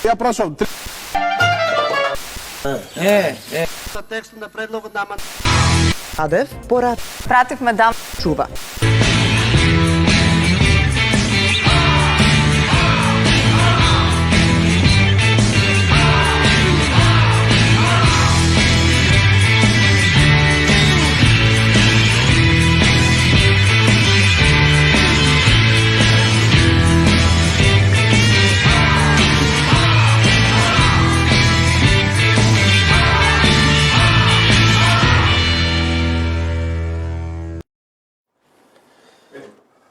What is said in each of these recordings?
Ја прашам, За текстот на предлогот на Адев, пора Пративме да чува.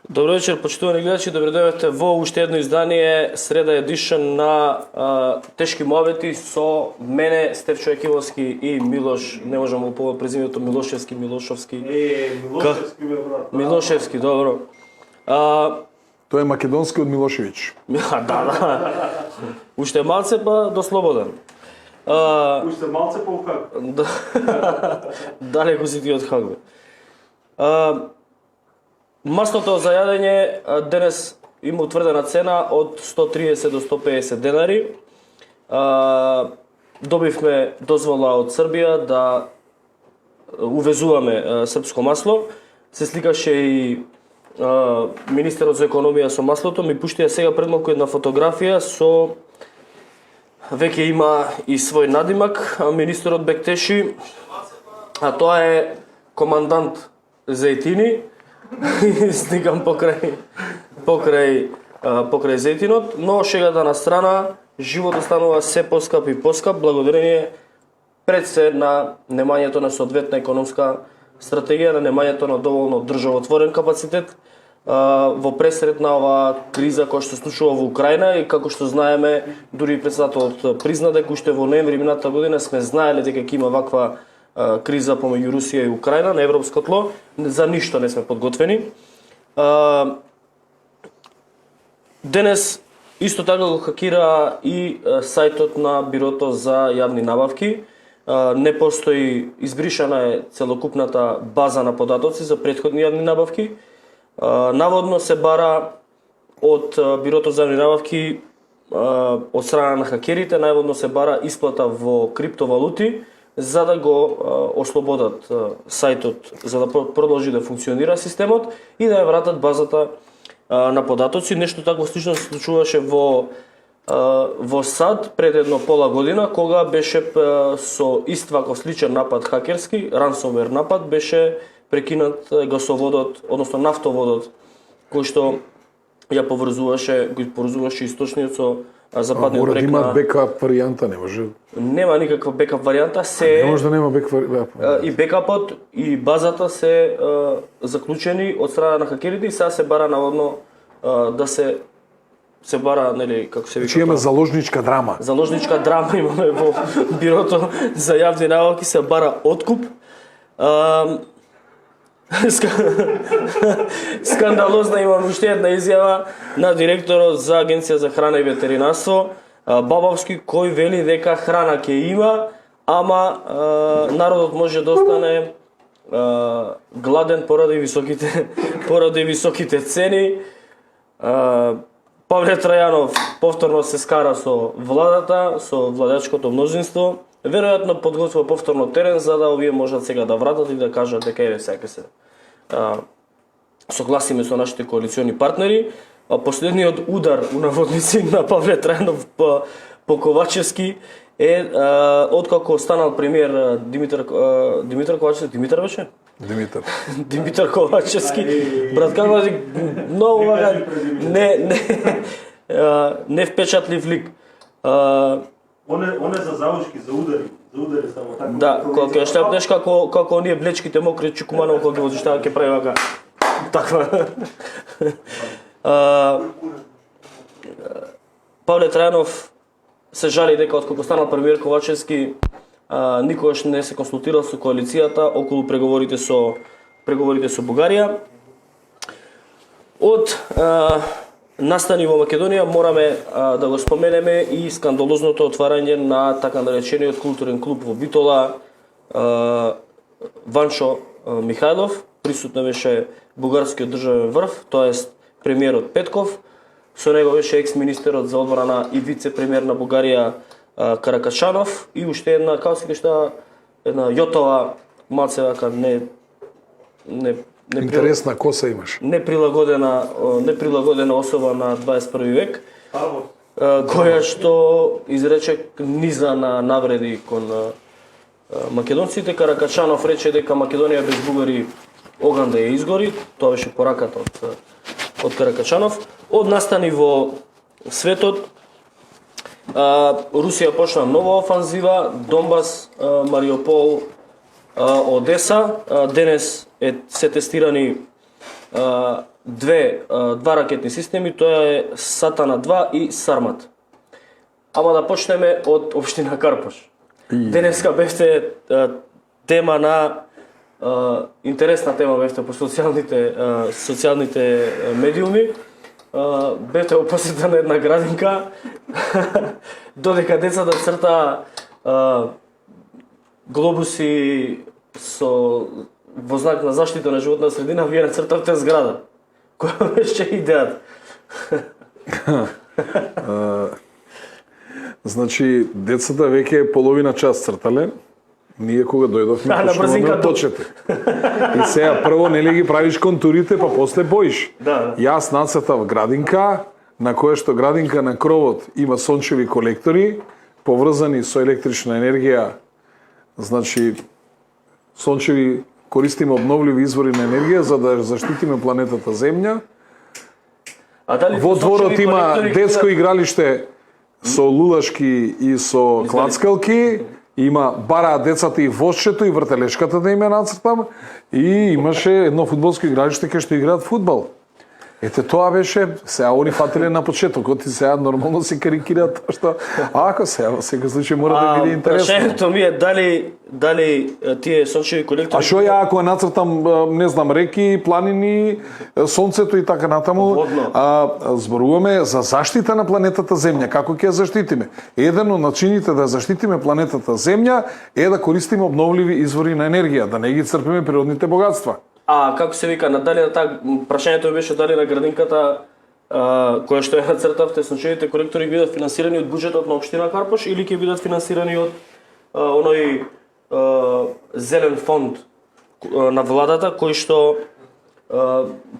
Добро вечер, почитувани гледачи, добре дојдовте во уште едно издание Среда Едишн на Тешки муабети со мене, Стефчо Екиловски и Милош, не можам да го презимето Милошевски. Милошевски бе, брат. Милошевски, добро. Тој е македонски од Милошевиќ. Да. Уште малце па до слободен. Уште малце по Хаг. Далеко си ти од Хаг, бе. Маслото за јадење денес има утврдена цена од 130 до 150 денари. Добивме дозвола од Србија да увезуваме српско масло. Се сликаше и министерот за економија со маслото. Ми пуштија сега пред малку една фотографија со веќе има и свој надимак. Министерот Бектеши, а тоа е командант Зејтини. Стигам покрај Зејтинот, но шегата на страна, животот станува се поскап и поскап благодарение пред се на немањето на соодветна економска стратегија, на немањето на доволно државотворен капацитет во пресред на оваа криза која што се случува во Украина и како што знаеме, дури председателот призна дека уште во ноември минатата година сме знаеле дека ќе има ваква криза помеѓу Русија и Украина на европско тло, за ништо не сме подготвени. Денес исто така го хакира и сајтот на Бирото за јавни набавки. Не постои, избришана е целокупната база на податоци за претходни јавни набавки. Наводно се бара од Бирото за јавни набавки од страна на хакерите, најводно се бара исплата во криптовалути, за да го ослободат сајтот, за да продолжи да функционира системот и да ја вратат базата на податоци. Нешто такво слично се случуваше во САД пред едно пола година, кога беше со ист ваков сличен напад хакерски, ransomware напад, беше прекинат гасоводот, односно нафтоводот, кој што ја поврзуваше источниот со западниот брег на... Мора да има бекап варијанта, не може. Нема никаква бекап варијанта, Не може да нема бекап варијанта. и бекапот и базата се заклучени од страна на хакерите и сега се бара наводно да се бара, нели, како се вика. Значи имаме заложничка драма. Заложничка драма имаме во Бирото за јавни набавки, се бара откуп. Скандалозна имам уште една изјава на директорот за Агенција за храна и ветеринарство Бабовски, кој вели дека храна ќе има, ама народот може да остане гладен поради високите цени. Павле Трајанов повторно се скара со владата, со владачкото мнозинство. Веројатно подготвува повторно терен за да овие можат сега да вратат и да кажат дека еве сега се согласиме со нашите коалициони партнери. Последниот удар у наводници на Павле Трајанов по Ковачевски е откако станал премиер Димитар Ковачевски. Димитар беше? Димитар Ковачевски. Брат, како многу не впечатлив лик. Он е за заушки, за удари само така. Да, кога ќе штепнеш како оние влечките мокри чукуманов кога ги возиш таа ќе прави вака. Таква. Павле Трајанов се жали дека откако станал премиер Ковачевски никогаш не се консултирал со коалицијата околу преговорите со Бугарија. Од настани во Македонија мораме да го споменеме и скандалозното отварање на така наречениот културен клуб во Битола. Ванчо Михајлов, присутна беше бугарскиот државен врв, тоест премиерот Петков, Со него беше екс-министерот за одбрана и вице-премиер на Бугарија Каракачанов и уште една, како се кажа, една јотова малце вака не Интересна коса имаш. неприлагодена особа на 21 век, која што изрече низа на навреди кон македонците. Каракачанов рече дека Македонија без бугари оган да ја изгори, тоа беше пораката од Каракачанов. Од настани во светот, Русија почна нова офанзива, Донбас, Мариупол, Одеса. Денес се тестирани два ракетни системи, тоа е Сатана 2 и Сармат. Ама да почнеме од општина Карпош. Денеска бевте тема на интересна тема бевте по социјалните медиуми. Бевте во посета на една градинка додека децата црта глобуси во знак на заштита на животна средина, вие нацртавте зграда. Која беше идејата? Значи, децата веќе половина час цртале. Ние кога дојдовме, почнуваме почете. И сега прво нели ги правиш контурите, па после боиш. Да. Јас нацртав градинка, на која што градинка на кровот има сончеви колектори, поврзани со електрична енергија. Значи, сончеви користиме обновливи извори на енергија за да заштитиме планетата Земја. Во дворот има детско игралиште со лулашки и со клацкалки. Има бараат децата и возчето и вртелешката да им ја нацртам и имаше едно фудбалско игралиште кај што играат фудбал. Ете тоа беше, сега они фатиле на почетокот и сега нормално се карикираат тоа што ако сега во секој случај мора да биде интересно. Прашањето ми е дали тие сончеви колектори. А што ја ако нацртам, не знам, реки, планини, сонцето и така натаму, зборуваме за заштита на планетата Земја, како ќе ја заштитиме? Еден од начините да заштитиме планетата Земја е да користиме обновливи извори на енергија, да не ги црпиме природните богатства. А како се вика, дали прашањето беше дали на градинката која што ја нацртавте сончевите колектори бидат финансирани од буџетот на општина Карпош или ќе бидат финансирани од оној зелен фонд на владата кој што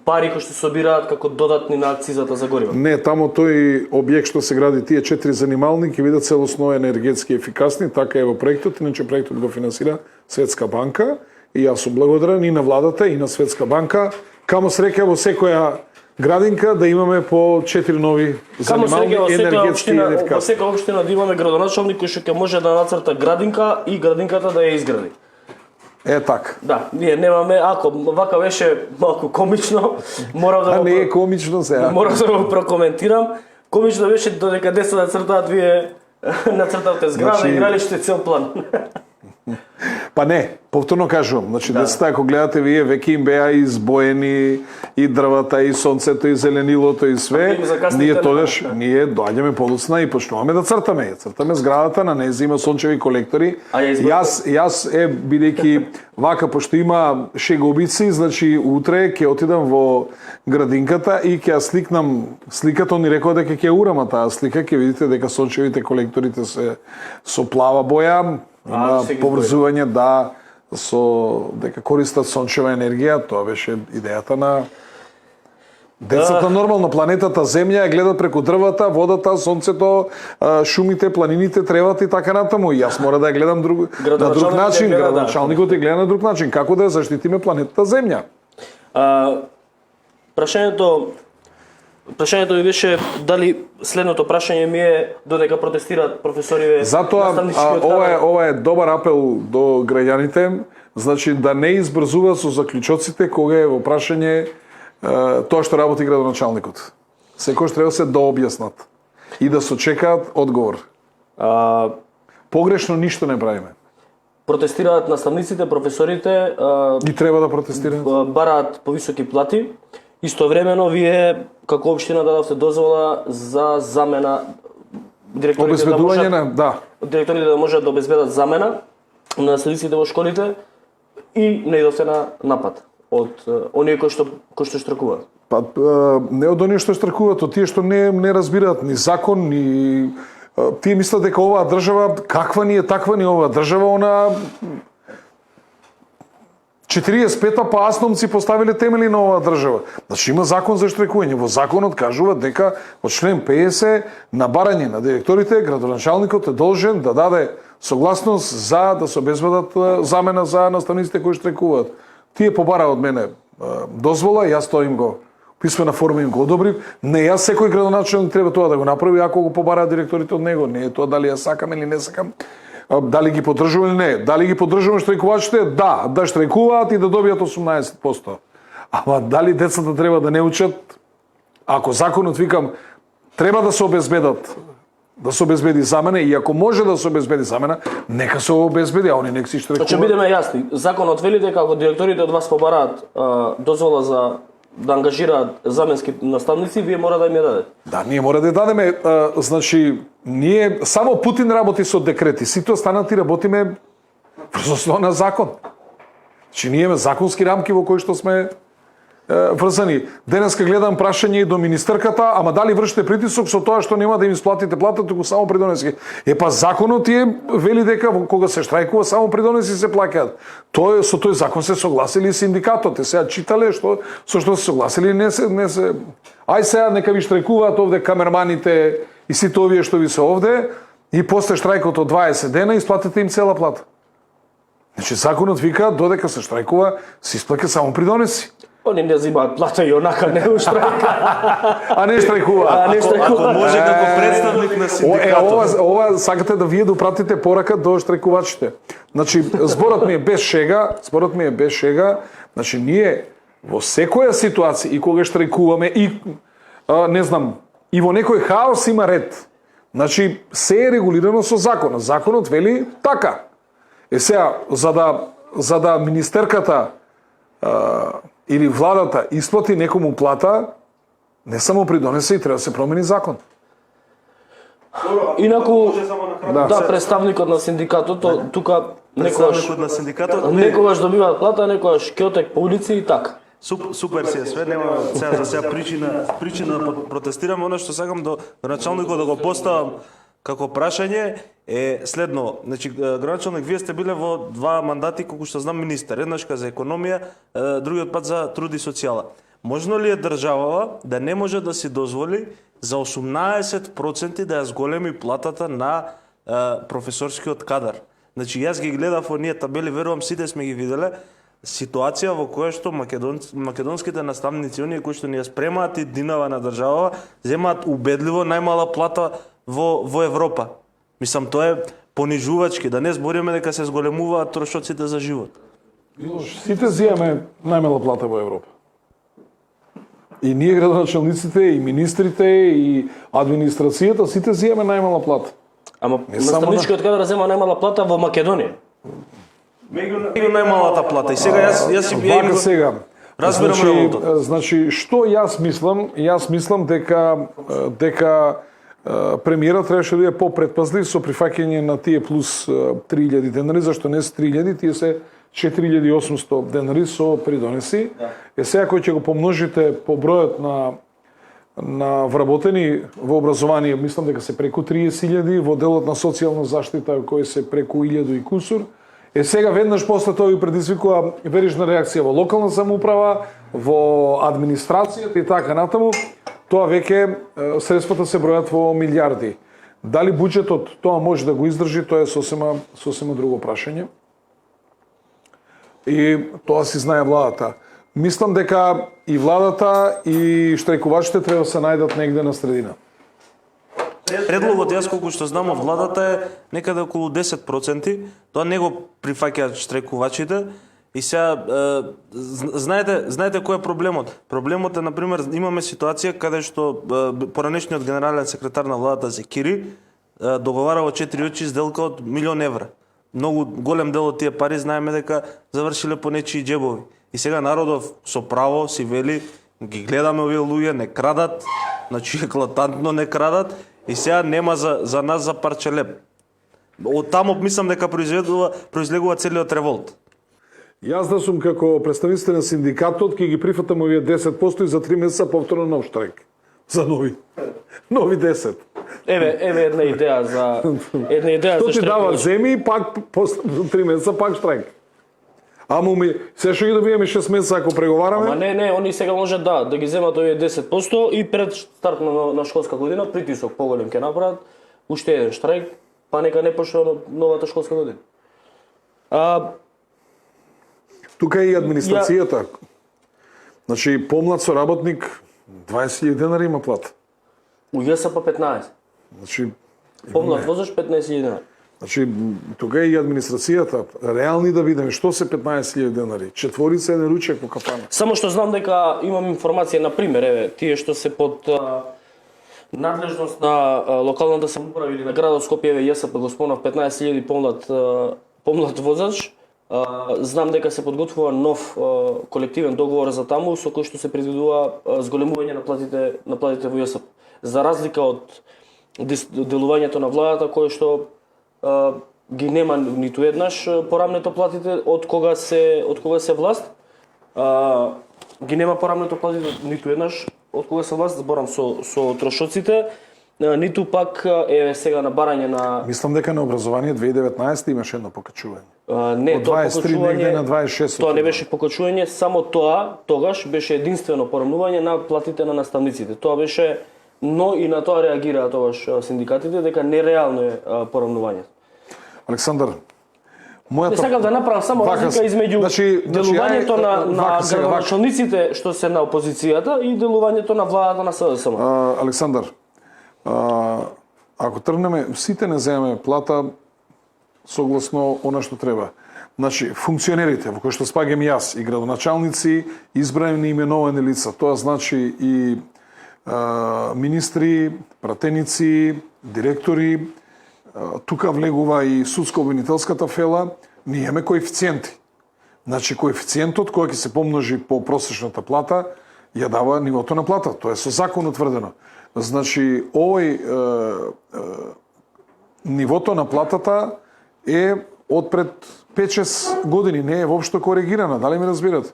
пари кои што собираат како додатни на акцизата за гориво? Не, тамо тој објект што се гради, тие 4 занимални ќе бидат целосно енергетски ефикасни, така е во проектот, иначе проектот го финансира Светска банка. И јас сум благодарен и на владата и на Светска банка. Камо среќа во секоја градинка да имаме по 4 нови занимални енергетски ефикасни. Во секоја општина да имаме градоначалник кој што ќе може да нацрта градинка и градинката да ја изгради. Е така. Да, ние немаме, ако вака беше малку комично, морам да не е комично сега. Морам да го прокоментирам. Комично беше додека децата цртаат, вие нацртавте зграда, игралиште цел план. Па не, повторно кажувам, значи децата ако гледате вие веќе им беа избоени и дрвата и сонцето и зеленилото и све, ние тогаш доаѓаме подоцна и почнуваме да цртаме. Цртаме зградата, на нејзе има сончеви колектори. Јас бидејќи вака пошто има шеговици, значи утре ќе отидам во градинката и ќе ја сликнам сликата, они рекоа дека ќе урама таа слика, ќе видите дека сончевите колекторите се со плава боја. Има поврзување дека користат сончева енергија, тоа беше идејата на децата. Нормално планетата Земја ја гледат преку дрвата, водата, сонцето, шумите, планините, тревата и така натаму. И јас мора да ја гледам на друг начин, градоначалникот ја гледа на друг начин, како да ја заштитиме планетата Земја. Прашањето ми беше дали следното прашање ми е додека протестираат професори. Затоа ова е добар апел до граѓаните, значи да не избрзуваат со заклучоците кога е во прашање тоа што работи градоначалникот. Секој треба се дообјаснат и да сочекаат одговор. Погрешно ништо не правиме. Протестираат наставниците, професорите, и треба да протестираат. Бараат повисоки плати. Истовремено вие како општина дадовте дозвола за замена директорите да можат да обезбедат замена на наставниците во школите и не идовте на напад од оние кои што штракуваат. Па не од оние што штракуваат, од тие што не разбираат ни закон, ни тие мислат дека оваа држава каква ни е, таква ни е оваа држава, она 45-та па асномци поставиле темели на оваа држава. Значи има закон за штрекување. Во законот кажува дека во член 50 на барање на директорите градоначалникот е должен да даде согласност за да се обезбедат замена за наставниците кои штрекуваат. Тие побара од мене дозвола, јас тоа им го писмена форма им го одобрив. Не јас секој градоначалник треба тоа да го направи ако го побараат директорите од него. Не е тоа дали ја сакам или не сакам. Дали ги поддржувам или не? Дали ги поддржувам штрекувачите? Да штрекуваат и да добијат 18%. Ама дали децата треба да не учат? Ако законот викам треба да се обезбедат, да се обезбеди замена и ако може да се обезбеди замена, нека се обезбеди, а они нека си штрекуваат. Значи бидеме јасни, законот вели дека ако директорите од вас побараат дозвола за да ангажираат заменски наставници, вие мора да им ја дадете. Да, ние мора да ја дадеме. Значи, ние само Путин работи со декрети, сите останати работиме врз основа на закон. Значи, ние имаме законски рамки во кои што сме врзани. Денеска гледам прашање и до министерката, ама дали вршите притисок со тоа што нема да им исплатите плата, туку само придонески. Па законот е вели дека кога се штрајкува само придонеси се плаќаат. Со тој закон се согласили синдикатот. Сега читале со што се согласили, не се ај сега нека ви штрајкуваат овде камерманите и сите овие што ви се овде и после штрајкот од 20 дена исплатите им цела плата. Значи законот вика додека се штрајкува се исплаќа само придонеси. Они не взимаат плата и онака не штрајка. А не штрајкуваат. Ако може како представник на синдикатот. Ова сакате да вие допратите порака до штрајкувачите. Значи зборот ми е без шега, значи ние во секоја ситуација и кога штрајкуваме и не знам, и во некој хаос има ред. Значи се е регулирано со законот. Законот вели така. Сега за да министерката или владата исплати некому плата, не само придонесе и треба да се промени закон. Инаку, представникот на синдикатот, тука некогаш добиваат плата, некогаш кјотек по улици и така. Супер си е све, нема сега за сега причина да протестирам. Оно што сакам до началникот да го поставам како прашање е следно. Значи, градоначалник, вие сте биле во два мандати, колку што знам, министер. Еднашка за економија, другиот пат за труд и социјала. Можно ли е државава да не може да си дозволи за 18% да ја зголеми платата на професорскиот кадар? Значи, јас ги гледав оние табели, верувам сите сме ги виделе, ситуација во која што македонските наставници, оние кои што ни ја спремаат и динава на државава, земаат убедливо најмала плата во Европа. Мислам, тоа е понижувачки, да не збориме дека се зголемуваат трошоците за живот. Сите земаме најмала плата во Европа. И ние градоначалниците, и министрите, и администрацијата, сите земаме најмала плата. Ама наставничкиот кадар зема најмала плата во Македонија. Меѓу најмалата плата. И сега јас си Вака сега. разбирам работата. Значи, што јас мислам? Јас мислам дека премиерот требаше да е попредпазлив со прифаќање на тие плюс 3000 денари, зашто не се 3000, тие се 4800 денари со придонеси. Сега кој ќе го помножите по бројот на вработени во образование, мислам дека се преку 30.000, во делот на социјална заштита кој се преку 1000 и кусур. Сега веднаш после тоа ви предизвикува верижна реакција во локална самоуправа, во администрацијата и така натаму. Тоа веќе средствата се бројат во милиарди. Дали буџетот тоа може да го издржи, тоа е сосема друго прашање. И тоа си знае владата. Мислам дека и владата и штрајкувачите треба да се најдат негде на средина. Предлогот, јас колку што знам од владата е некаде околу 10%, тоа не го прифаќаат штрајкувачите. И сега, знаете кој е проблемот? Проблемот е, например, имаме ситуација каде што поранешниот генерален секретар на владата Зекири договара во 4 очи сделка од 1 милион евра. Многу голем дел од тие пари знаеме дека завршиле по нечии џебови. И сега народов со право си вели, ги гледаме овие луѓе, не крадат, значи еклатантно не крадат, и сега нема за нас за парче леп. Од таму мислам дека произлегува целиот револт. Јас да сум како представител на синдикатот, ќе ги прифатам овие 10% и за 3 месеца повторно нов штрайк. За нови 10. Еве една идеја за Што ти штрайк. дава земи, пак после 3 месеца пак штрайк. Ама се што ги добиеме 6 месеца ако преговараме. Ама не, они сега можат да ги земат овие 10% и пред старт на школска година притисок поголем ќе направат, уште еден штрайк, па нека не почне новата школска година. Тука е и администрацијата. Значи, помлад соработник 20.000 денари има плата. У ЈСП 15. Значи, Помлад возиш 15.000 денари. Значи, тука е и администрацијата. Реални да видиме што се 15.000 денари. Четворица еден ручек по капана. Само што знам дека имам информација, на пример, еве, тие што се под надлежност на локалната самоуправа или на градот Скопје, еве, ЈСП го спомнав 15.000 помлад возач. Знам дека се подготвува нов колективен договор за таму со кој што се предвидува зголемување на платите во ЈСП. За разлика од делувањето на владата кој што ги нема ниту еднаш порамнето платите од кога се власт. Ги нема порамнето платите ниту еднаш од кога се власт, зборам со трошоците, ниту пак еве сега на барање на Мислам дека на образование 2019 имаше едно покачување. не, Од тоа 23 негде на 26. Тоа не беше покачување, само тоа тогаш беше единствено порамнување на платите на наставниците. Тоа беше, но и на тоа реагираа тогаш синдикатите дека нереално е порамнувањето. Александар, Не мојата сакам да направам само разлика измеѓу делувањето на градоначалниците што се на опозицијата и делувањето на владата на СДСМ. Александар, ако тргнеме, сите не земеме плата согласно она што треба. Значи, функционерите, во кои што спагам јас, и градоначалници, избрани и именовани лица, тоа значи и министри, пратеници, директори, тука влегува и судско-обвинителската фела, ние имаме коефициенти. Значи, коефициентот кој ќе се помножи по просечната плата, ја дава нивото на плата. Тоа е со закон утврдено. Значи, нивото на платата е од пред 5-6 години, не е воопшто коригирана, дали ми разбирате?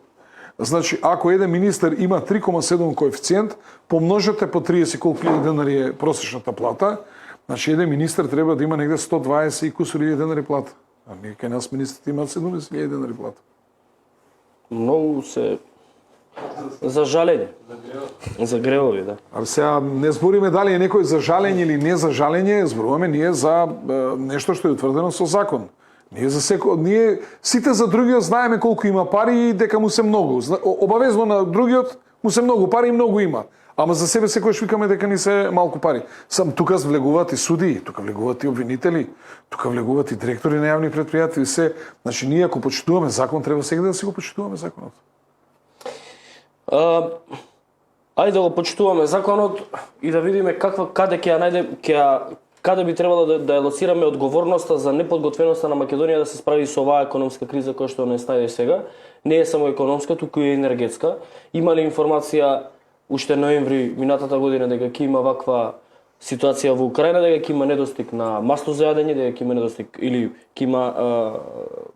Значи, ако еден министер има 3,7 коефициент, помножете по 30 колку илјади денари е просечната плата, значи еден министер треба да има негде 120 и кусур илјади денари плата. А ние кај нас министрите имаат 70.000 денари плата. Многу се за жалење. За гревови, да. А сега не збориме дали е некој за жалење или не за жалење, зборуваме ние за нешто што е утврдено со закон. Ние сите за другиот знаеме колку има пари и дека му се многу. Обавезно на другиот му се многу пари и многу има. Ама за себе секојаш викаме дека ни се малку пари. Сам тука влегуваат и судии, тука влегуваат и обвинители, тука влегуваат и директори на јавни претпријатија и се. Значи ние ако почитуваме закон, треба сега да си го почитуваме законот. Ајде да го почитуваме законот и да видиме каде ќе ја најде каде би требало да ја лоцираме одговорноста за неподготвеноста на Македонија да се справи со оваа економска криза која што не стаде сега. Не е само економска, туку и енергетска. Има ли информација уште ноември минатата година дека ќе има ваква ситуација во Украина, дека ќе има недостиг на масло за јадење, дека ќе има недостиг или ќе има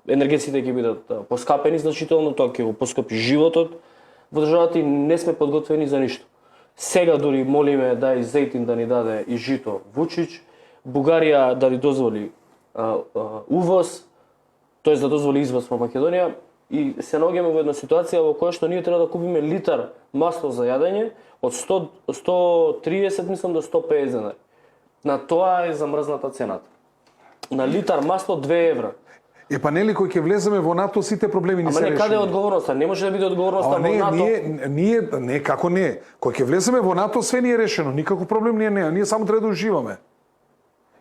енергетиците ќе бидат поскапени значително, тоа ќе го поскапи животот во државата и не сме подготвени за ништо. Сега дури молиме да и зејтин да ни даде и жито Вучич, Бугарија да ни дозволи увоз, тоест да дозволи извоз во Македонија и се наоѓаме во една ситуација во која што ние треба да купиме литар масло за јадење од 130 мислам до 150 денари. На тоа е замрзната цената. На литар масло 2 евра. Па нели кој ќе влеземе во НАТО сите проблеми ни се решени. Ама не каде е одговорноста? Не може да биде одговорноста во НАТО. Не, како не. Кој ќе влеземе во НАТО све ни е решено, никаков проблем не е. Ние само треба да уживаме.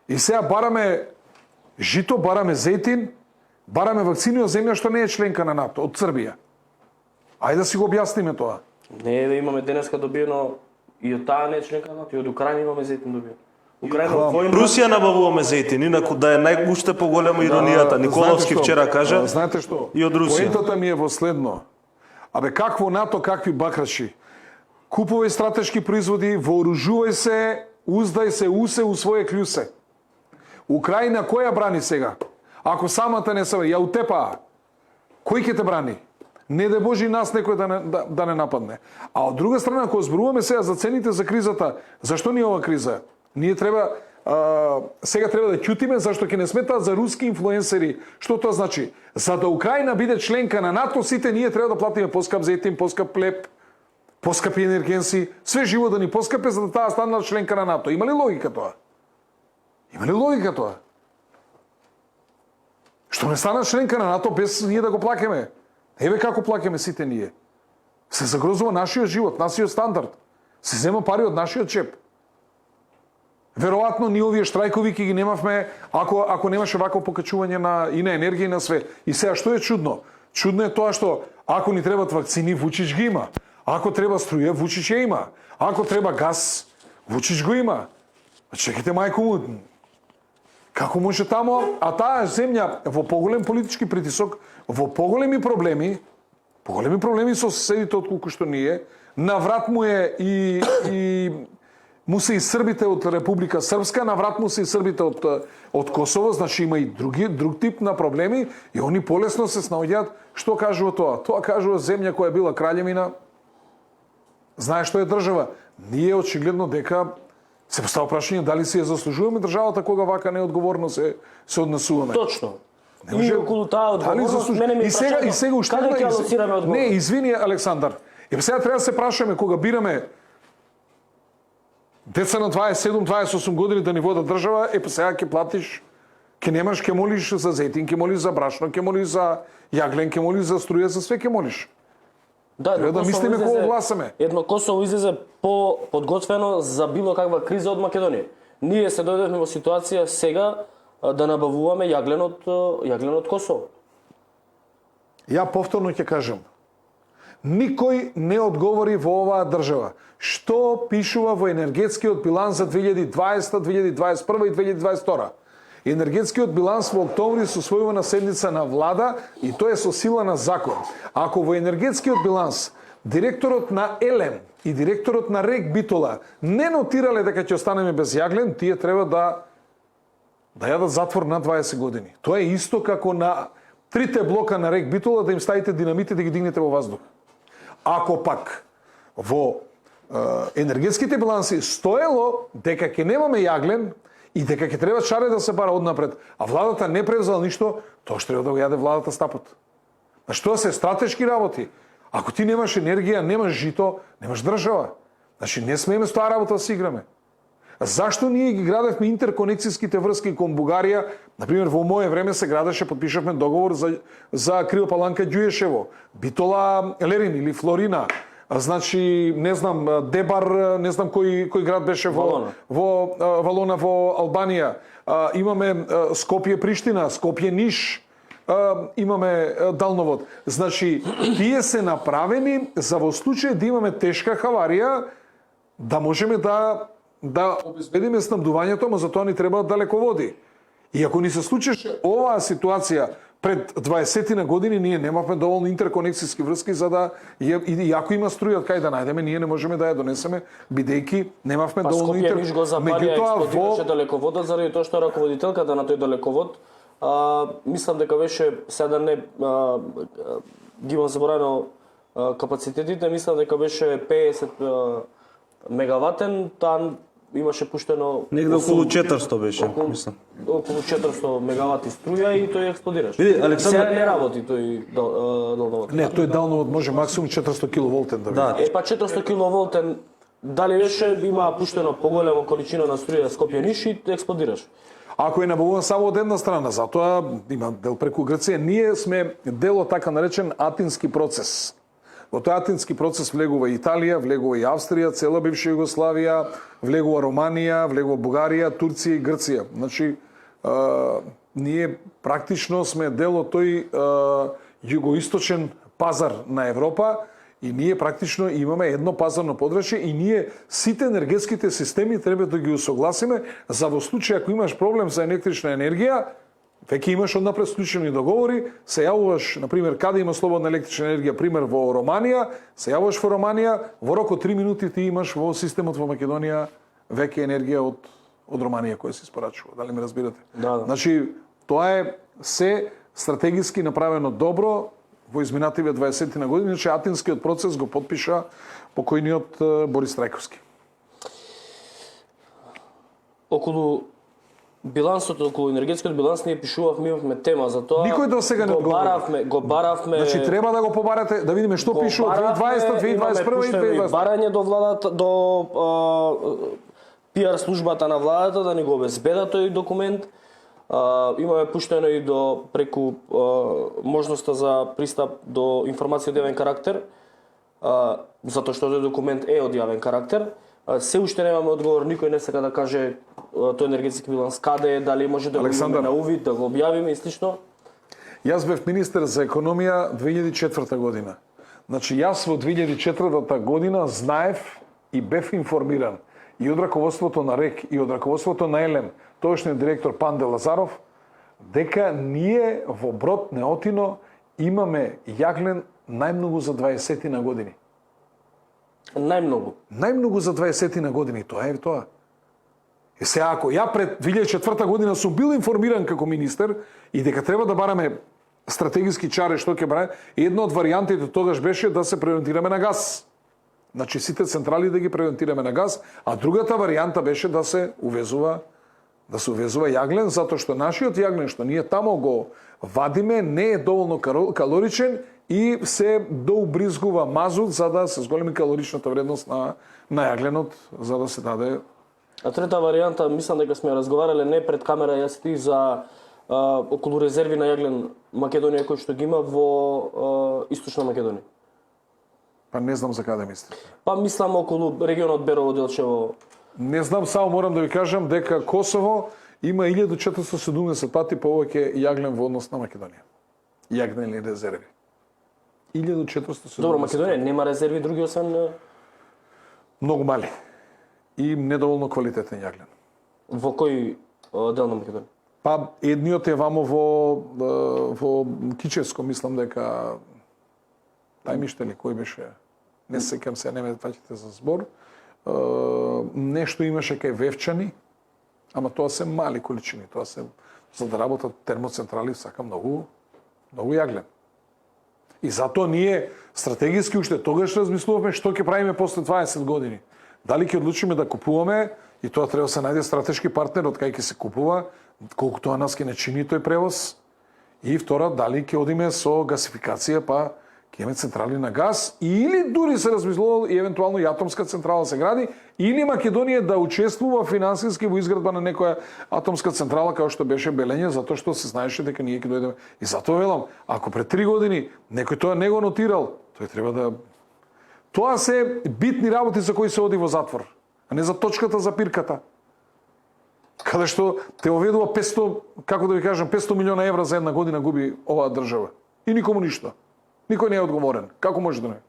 И сега бараме жито, бараме зејтин, бараме вакцини од земја што не е членка на НАТО, од Србија. Ајде да си го објасниме тоа. Не, имаме денеска добиено и од таа не е членка на НАТО, и од Украина имаме зејтин добиено. Русија набавуваме зејтин, инаку да е најуште поголема иронијата. Николовски вчера кажа. Знаете што? И од Русија. Поентата ми е во следно. Абе какво НАТО, какви бакраши? Купувај стратешки производи, вооружувај се, уздај се, усе у своје клјусе. Украина која брани сега? Ако самата не се ја утепаа. Кој ќе те брани? Не да Божи нас некој да не нападне. А од друга страна, кога зборуваме сега за цените за кризата, зашто ни е ова криза? Ние треба сега треба да ќутиме зашто ќе не сметаат за руски инфлуенсери. Што тоа значи? За да Украина биде членка на НАТО, сите ние треба да платиме поскап зетин, поскап плеп, поскапи енергенси, све живо да ни поскапе за да таа стане членка на НАТО. Има ли логика тоа? Има ли логика тоа? Што не стана членка на НАТО без ние да го плакеме? Еве како плакеме сите ние. Се загрозува нашиот живот, нашиот стандард. Се зема пари од нашиот чеп. Веројатно ние овие штрајкови ќе ги немавме ако немаше вакво покачување и на енергија и на све. И сега што е чудно? Чудно е тоа што ако ни требат вакцини, Вучич ги има. Ако треба струја, Вучич ја има. Ако треба газ, Вучич го има. Чекайте мајко му. Како може тамо, а таа земја во поголем политички притисок, во поголеми проблеми со соседите отколку што ние, на врат му е и му се и србите од Република Српска, на врат му се и србите од Косово, значи има и друг тип на проблеми и они полесно се снаоѓаат. Што кажува тоа? Тоа кажува земја која била краљевина. Знае што е држава. Ние очигледно дека се постава прашање дали си ја заслужуваме државата кога вака неодговорно се однесуваме. Точно. И околу таа одговорност мене ми и сега уште каде ќе алоцираме одговорност? Не, извини Александар. Сега треба да се прашаме кога бираме деца на 27-28 години да ни водат држава, сега ќе платиш, ќе молиш за зетин, ќе молиш за брашно, ќе молиш за јаглен, ќе молиш за струја, за све ќе молиш. Да, треба да мислиме кога гласаме. Едно Косово излезе подготвено за било каква криза од Македонија. Ние се дојдевме во ситуација сега да набавуваме јаглен од Косово. Ја повторно ќе кажам. Никој не одговори во оваа држава. Што пишува во енергетскиот биланс за 2020, 2021 и 2022? Енергетскиот биланс во октомври се усвојува на седница на влада и тоа е со сила на закон. Ако во енергетскиот биланс директорот на ЕЛЕМ и директорот на РЕК Битола не нотирале дека ќе останеме без јаглен, тие треба да јадат затвор на 20 години. Тоа е исто како на 3 блока на РЕК Битола да им ставите динамити да ги дигнете во воздух. Ако пак во енергетските биланси стоело дека ќе немаме јаглен и дека ќе треба шаре да се бара однапред, а владата не превзела ништо, тоа што треба да го јаде владата стапот. Значи тоа се стратешки работи. Ако ти немаш енергија, немаш жито, немаш држава. Значи не смееме со таа работа да си играме. Зашто ние ги градевме интерконекцијските врски кон Бугарија? Например, во моје време се градеше, подпишавме договор за Криопаланка Ѓујешево, Битола Лерин или Флорина. Значи, не знам, Дебар, не знам кој град беше во Валона во Албанија. Имаме Скопје Приштина, Скопје Ниш. Имаме далновод. Значи, тие се направени за во случај да имаме тешка хаварија, да можеме да обезбедиме снабдувањето, но за тоа ни треба далеководи. И ако ни се случеше оваа ситуација пред 20 години, ние немавме доволно интерконекцијски врски за да и ако има струја од кај да најдеме, ние не можеме да ја донесеме бидејќи немавме доволно Скопје Ниш го запалија, експлодираше далеководот заради тоа што раководителката на тој далековод мислам дека беше сега не ги имам заборавено капацитетите, мислам дека беше 50 мегаватен, таа имаше пуштено Негде околу 400 беше, мислам. Околу 400 мегавати струја и тој експлодираше. Види, Александар, сега не работи тој далновод. Не, тој далновод може максимум 400 киловолтен да биде. Па 400 киловолтен дали беше има пуштено поголема количина на струја Скопје Ниш и експлодираше. Ако е набавуван само од една страна, затоа има дел преку Грција, ние сме дел од така наречен атински процес. Во тој атински процес влегува Италија, влегува и Австрија, цела бивша Југославија, влегува Романија, влегува Бугарија, Турција и Грција. Значи, ние практично сме дел од тој југоисточен пазар на Европа и ние практично имаме едно пазарно подрачје и ние сите енергетските системи треба да ги усогласиме за во случај ако имаш проблем за електрична енергија, веќе имаш однапред склучени договори, се јавуваш, например, каде има слободна електрична енергија, пример во Романија, се јавуваш во Романија, во рок од 3 минути ти имаш во системот во Македонија веќе енергија од Романија која се испорачува. Дали ме разбирате? Да. Значи, тоа е се стратегиски направено добро во изминативе 20 на години, че Атинскиот процес го подпиша покојниот Борис Трајковски. Околу билансот, околу енергетскиот биланс ние пишувавме, имавме тема за тоа. Никој до сега не одговори. Го баравме. Значи треба да го побарате, да видиме што пишува 2020, 2021 и 2022. Барање до владата, до пиар службата на владата да ни го обезбеда тој документ. Имаме пуштено и до преку можноста за пристап до информација од јавен карактер, затоа што тој документ е од јавен карактер. Се уште немаме одговор, никој не сака да каже тој енергетски биланс каде е, дали може да го имаме на увид, да го објавиме и слично. Јас бев министер за економија 2004 година. Значи јас во 2004 година знаев и бев информиран и од раководството на РЕК и од раководството на ЕЛЕМ, тојшниот директор Панде Лазаров, дека ние во Брод Неотино имаме јаглен најмногу за 20 на години. Најмногу. Најмногу за 20 на години, тоа е тоа. И се ако ја пред 2004 година сум бил информиран како министер и дека треба да бараме стратегиски чаре што ќе бараме, една од варијантите тогаш беше да се преориентираме на газ. Значи сите централи да ги преориентираме на газ, а другата варијанта беше да се увезува јаглен, затоа што нашиот јаглен што ние тамо го вадиме не е доволно калоричен и се доубризгува мазут за да се зголеми калоричната вредност на јагленот за да се даде. А трета варијанта, мислам дека сме разговарале не пред камера јас ти за околу резерви на јаглен Македонија кој што ги има во Источна Македонија. Па не знам за каде мислите. Па мислам околу регионот Берово Делчево. Не знам, само морам да ви кажам дека Косово има 1470 пати повеќе јаглен во однос на Македонија. Јагнени резерви. 1470. Добро, Македонија нема резерви други освен многу мали и недоволно квалитетен јаглен. Во кој дел на Македонија? Па едниот е вамо во Кичевско, мислам дека Тајмиште кој беше, не се сеќам се, не ме фаќате за збор. Нешто имаше кај Вевчани, ама тоа се мали количини, тоа се за да работат термоцентрали сака многу јаглен. И затоа ние стратегиски уште тогаш размислувавме што ќе правиме после 20 години. Дали ќе одлучиме да купуваме и тоа треба да се најде стратешки партнер од кај ќе се купува, колку тоа нас ќе не чини тој превоз. И втора, дали ќе одиме со гасификација, па ќе имаме централи на газ, или дури се размислувало и евентуално и атомска централа се гради, или Македонија да учествува финансиски во изградба на некоја атомска централа како што беше Белење, затоа што се знаеше дека ние ќе дојдеме. И затоа велам, ако пред 3 години некој тоа не го нотирал, тој треба да... Тоа се битни работи за кои се оди во затвор, а не за точката за пирката. Каде што те оведува 500, како да ви кажам, 500 милиона евра за една година губи оваа држава. И никому ништо. Никој не е одговорен. Како може да не?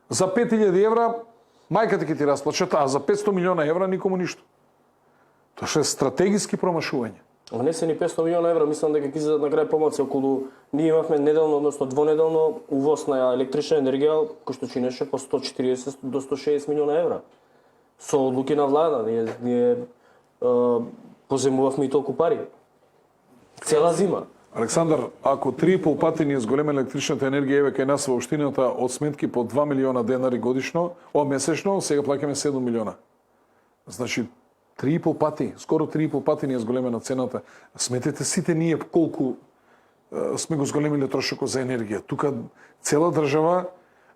За 5000 евра мајката ќе ти расплачат, а за 500 милиона евра никому ништо. Тоа ше стратегиски промашување. Внесени 500 милиона евра, мислам дека ќе излезат на крај промоција околу ние имавме неделно, односно двонеделно увоз на електрична енергија кој што чинеше по 140 до 160 милиона евра. Со одлуки на влада, ние поземувавме и толку пари. Цела зима. Александар, ако 3,5 пати ни зголема електричната енергија еве кај нас во општината од сметки по 2 милиона денари годишно, месечно, сега плаќаме 7 милиона. Значи 3,5 пати, скоро 3,5 пати ни е зголемена цената. Сметете сите ние колку сме го зголемиле трошокот за енергија. Тука цела држава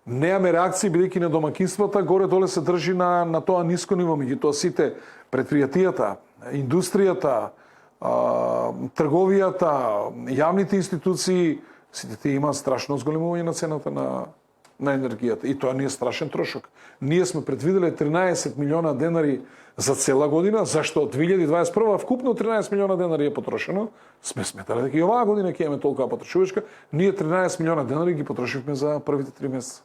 неаме реакции бидејќи на домакинствата горе-доле се држи на тоа ниско ниво, меѓутоа сите предпријатијата, индустријата, трговијата, јавните институции, сите тие имаат страшно зголемување на цената на енергијата. И тоа не е страшен трошок. Ние сме предвиделе 13 милиона денари за цела година, зашто од 2021 вкупно 13 милиона денари е потрошено. Сме сметале дека и оваа година ќе имаме толкова потрошувачка. Ние 13 милиона денари ги потрошивме за првите 3 месеца.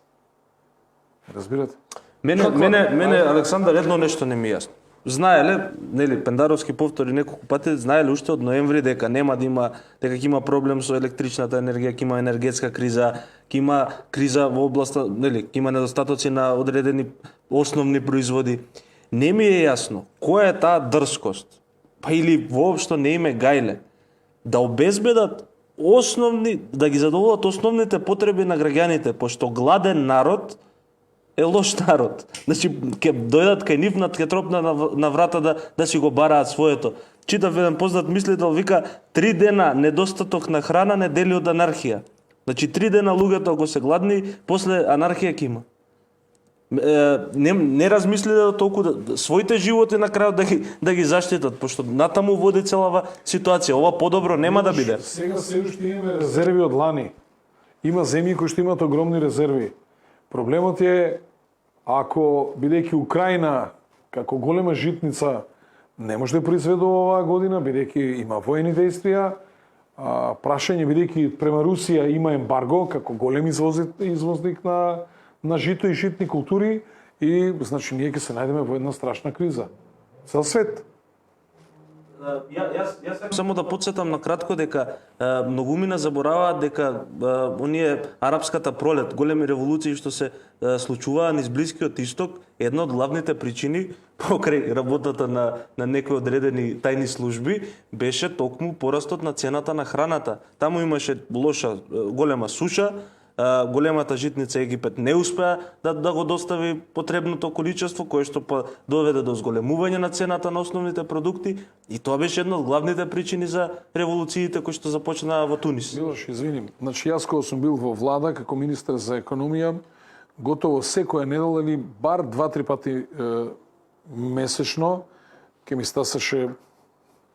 Разбирате? Мене Александар едно нешто не ми е јасно. Знаеле, нели, Пендаровски повтори неколку пати, знаеле уште од ноември дека нема да има, дека ќе има проблем со електричната енергија, ќе има енергетска криза, ќе има криза во областа, нели, ќе има недостатоци на одредени основни производи. Не ми е јасно која е таа дрскост, па или воопшто не име гајле, да обезбедат да ги задоволат основните потреби на граѓаните, пошто гладен народ е лош народ. Значи, ќе дојдат кај нив, ќе тропна на врата да си го бараат своето. Читав еден познат мислител, вика, 3 дена недостаток на храна не дели од анархија. Значи, 3 дена луѓето ако се гладни, после анархија ќе има. Не размисли толку своите животи на крајот да ги заштитат, пошто натаму води целава ситуација. Ова подобро нема да биде. Сега ще имаме резерви од лани. Има земји кои што имаат огромни резерви. Проблемот е, ако бидејќи Украина како голема житница не може да произведува оваа година, бидејќи има воени действија, прашање бидејќи према Русија има ембарго како голем извозник на жито и житни култури и значи ние ќе се најдеме во една страшна криза. Цел свет. Јас само да подсетам на кратко дека многумина забораваат дека оние арапската пролет, големи револуции што се случуваа низ Блискиот Исток, една од главните причини покрај работата на некои одредени тајни служби беше токму порастот на цената на храната. Таму имаше лоша голема суша, големата житница Египет не успеа да го достави потребното количество, кое што доведе до зголемување на цената на основните продукти и тоа беше една од главните причини за револуциите кои што започнаа во Тунис. Милош, извиним. Значи јас кога сум бил во влада како министер за економија, готово секоја недела или бар 2-3 пати месечно ќе ми стасаше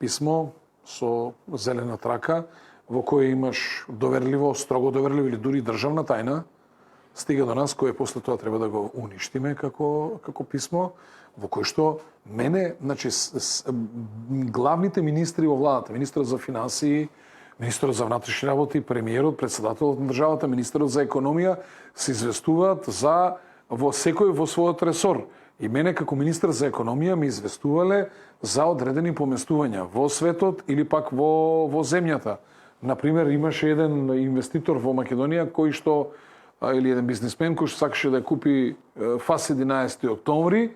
писмо со зелена трака во кој имаш доверливо, строго доверливо или дури државна тајна, стига до нас, кој после тоа треба да го уништиме како писмо, во кој што мене, значи, главните министри во владата, министерот за финансии, министерот за внатрешни работи, премиерот, председателот на државата, министерот за економија, се известуваат во секој во својот ресор. И мене како министер за економија ми известувале за одредени поместувања во светот или пак во земјата. Например, имаше еден инвеститор во Македонија кој што или еден бизнисмен кој што сакаше да купи ФАС 11 октомври,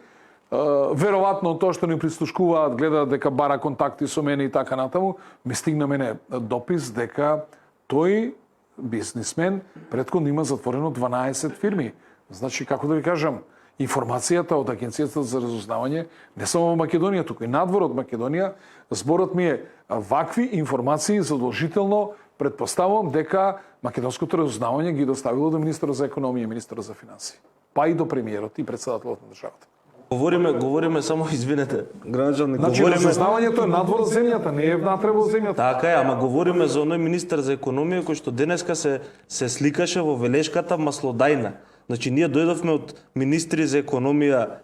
веројатно тоа што ни прислушкуваат, гледаат дека бара контакти со мене и така натаму, ми стигна мене допис дека тој бизнисмен претходно има затворено 12 фирми. Значи, како да ви кажам, информацијата од Агенцијата за разузнавање не само во Македонија, туку и надвор од Македонија, зборот ми е вакви информации задолжително предпоставувам дека македонското разузнавање ги доставило до министерот за економија и министерот за финансии, па и до премиерот и председателот на државата. Говориме само, извинете, граѓани, значи, разузнавањето е надвор од земјата, не е внатре во земјата. Така е, ама говориме за оној министер за економија кој што денеска се сликаше во велешката маслодајна. Значи, ние дојдовме од министри за економија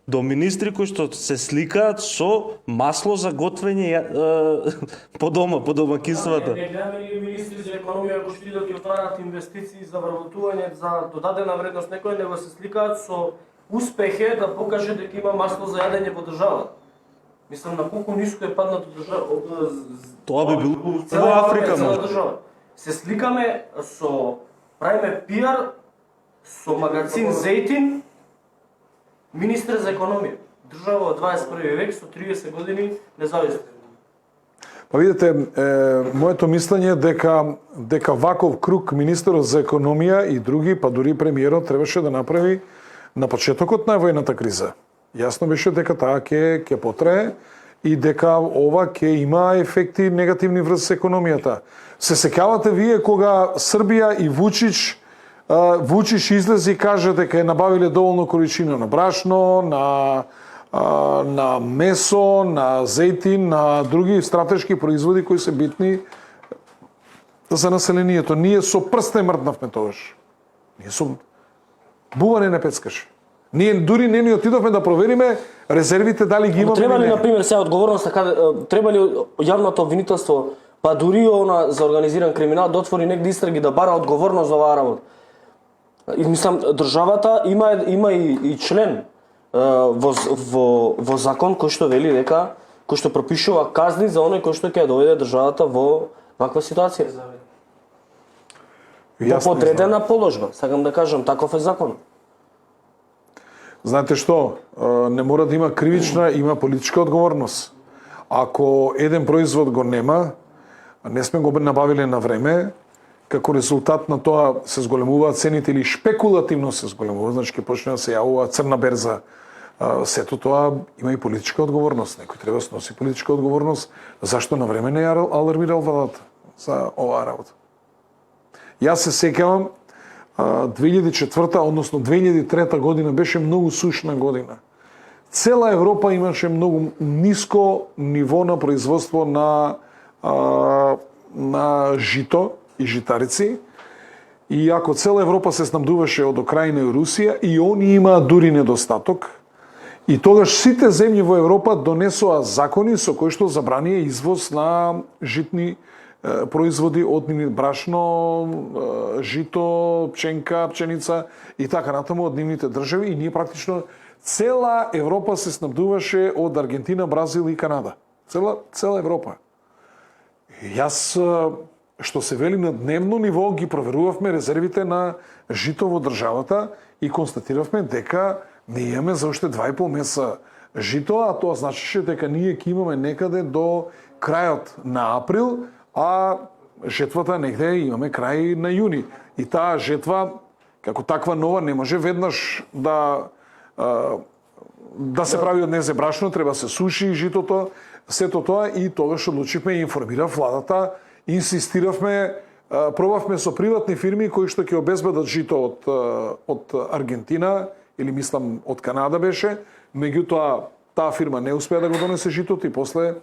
до министри кои што се сликаат со масло за готвење по дома, по домакинствата. Не гледаме ние министри за економија кои што идат и отвараат инвестиции за вработување, за додадена вредност, некои него се сликаат со успехе да покаже дека има масло за јадење во државата. Мислам, на колку ниско е паднато држава. Тоа би било во Африка, може. Се сликаме правиме пиар со магазин Зейтин, министер за економија. Држава од 21 век со 30 години независност. Па видите, моето мислење е дека ваков круг министерот за економија и други, па дури премиерот требаше да направи на почетокот на војната криза. Јасно беше дека таа ќе потрае и дека ова ќе има ефекти негативни врз економијата. Се сеќавате вие кога Србија и Вучич излези и каже дека е набавиле доволно количина на брашно, на месо, на зејтин, на други стратешки производи кои се битни за населението. Ние со прст не мрднавме тогаш. Ние со буване не пецкаше. Ние дури не ни отидовме да провериме резервите дали ги имаме. Треба ли, например, сега одговорност, треба ли јавното обвинителство, па дури она за организиран криминал да отвори негде истраги да бара одговорност за оваа работа? И мислам, државата има и член во закон кој што вели дека, кој што пропишува казни за оној кој што ќе доведе државата во ваква ситуација. Во подредена положба, сакам да кажам, таков е закон. Знаете што, не мора да има кривична, има политичка одговорност. Ако еден производ го нема, не сме го набавиле на време, како резултат на тоа се зголемуваат цените или шпекулативно се зголемуваат, значи ќе почне да се јавува црна берза. Сето тоа има и политичка одговорност. Некој треба да сноси политичка одговорност. Зашто на време не ја алармирал владата за оваа работа? Јас се сеќавам 2004, односно 2003 година беше многу сушна година. Цела Европа имаше многу ниско ниво на производство на жито и житарици. И ако цела Европа се снабдуваше од Украина и Русија, и они имаат дури недостаток, и тогаш сите земји во Европа донесоа закони со кои што забранија извоз на житни производи од нивни брашно, жито, пченка, пченица и така натаму од нивните држави, и ние практично цела Европа се снабдуваше од Аргентина, Бразил и Канада. Цела Европа. И јас, што се вели на дневно ниво, ги проверувавме резервите на жито во државата и констатиравме дека не имаме за уште 2,5 месеца жито, а тоа значеше дека ние ќе имаме некаде до крајот на април, а жетвата негде имаме крај на јуни. И таа жетва, како таква нова, не може веднаш да се прави од незе брашно, треба се суши житото, сето тоа, и тогаш одлучивме и информира владата, инсистиравме, пробавме со приватни фирми кои што ќе обезбедат жито од Аргентина, или мислам од Канада беше, меѓутоа таа фирма не успеа да го донесе житото и после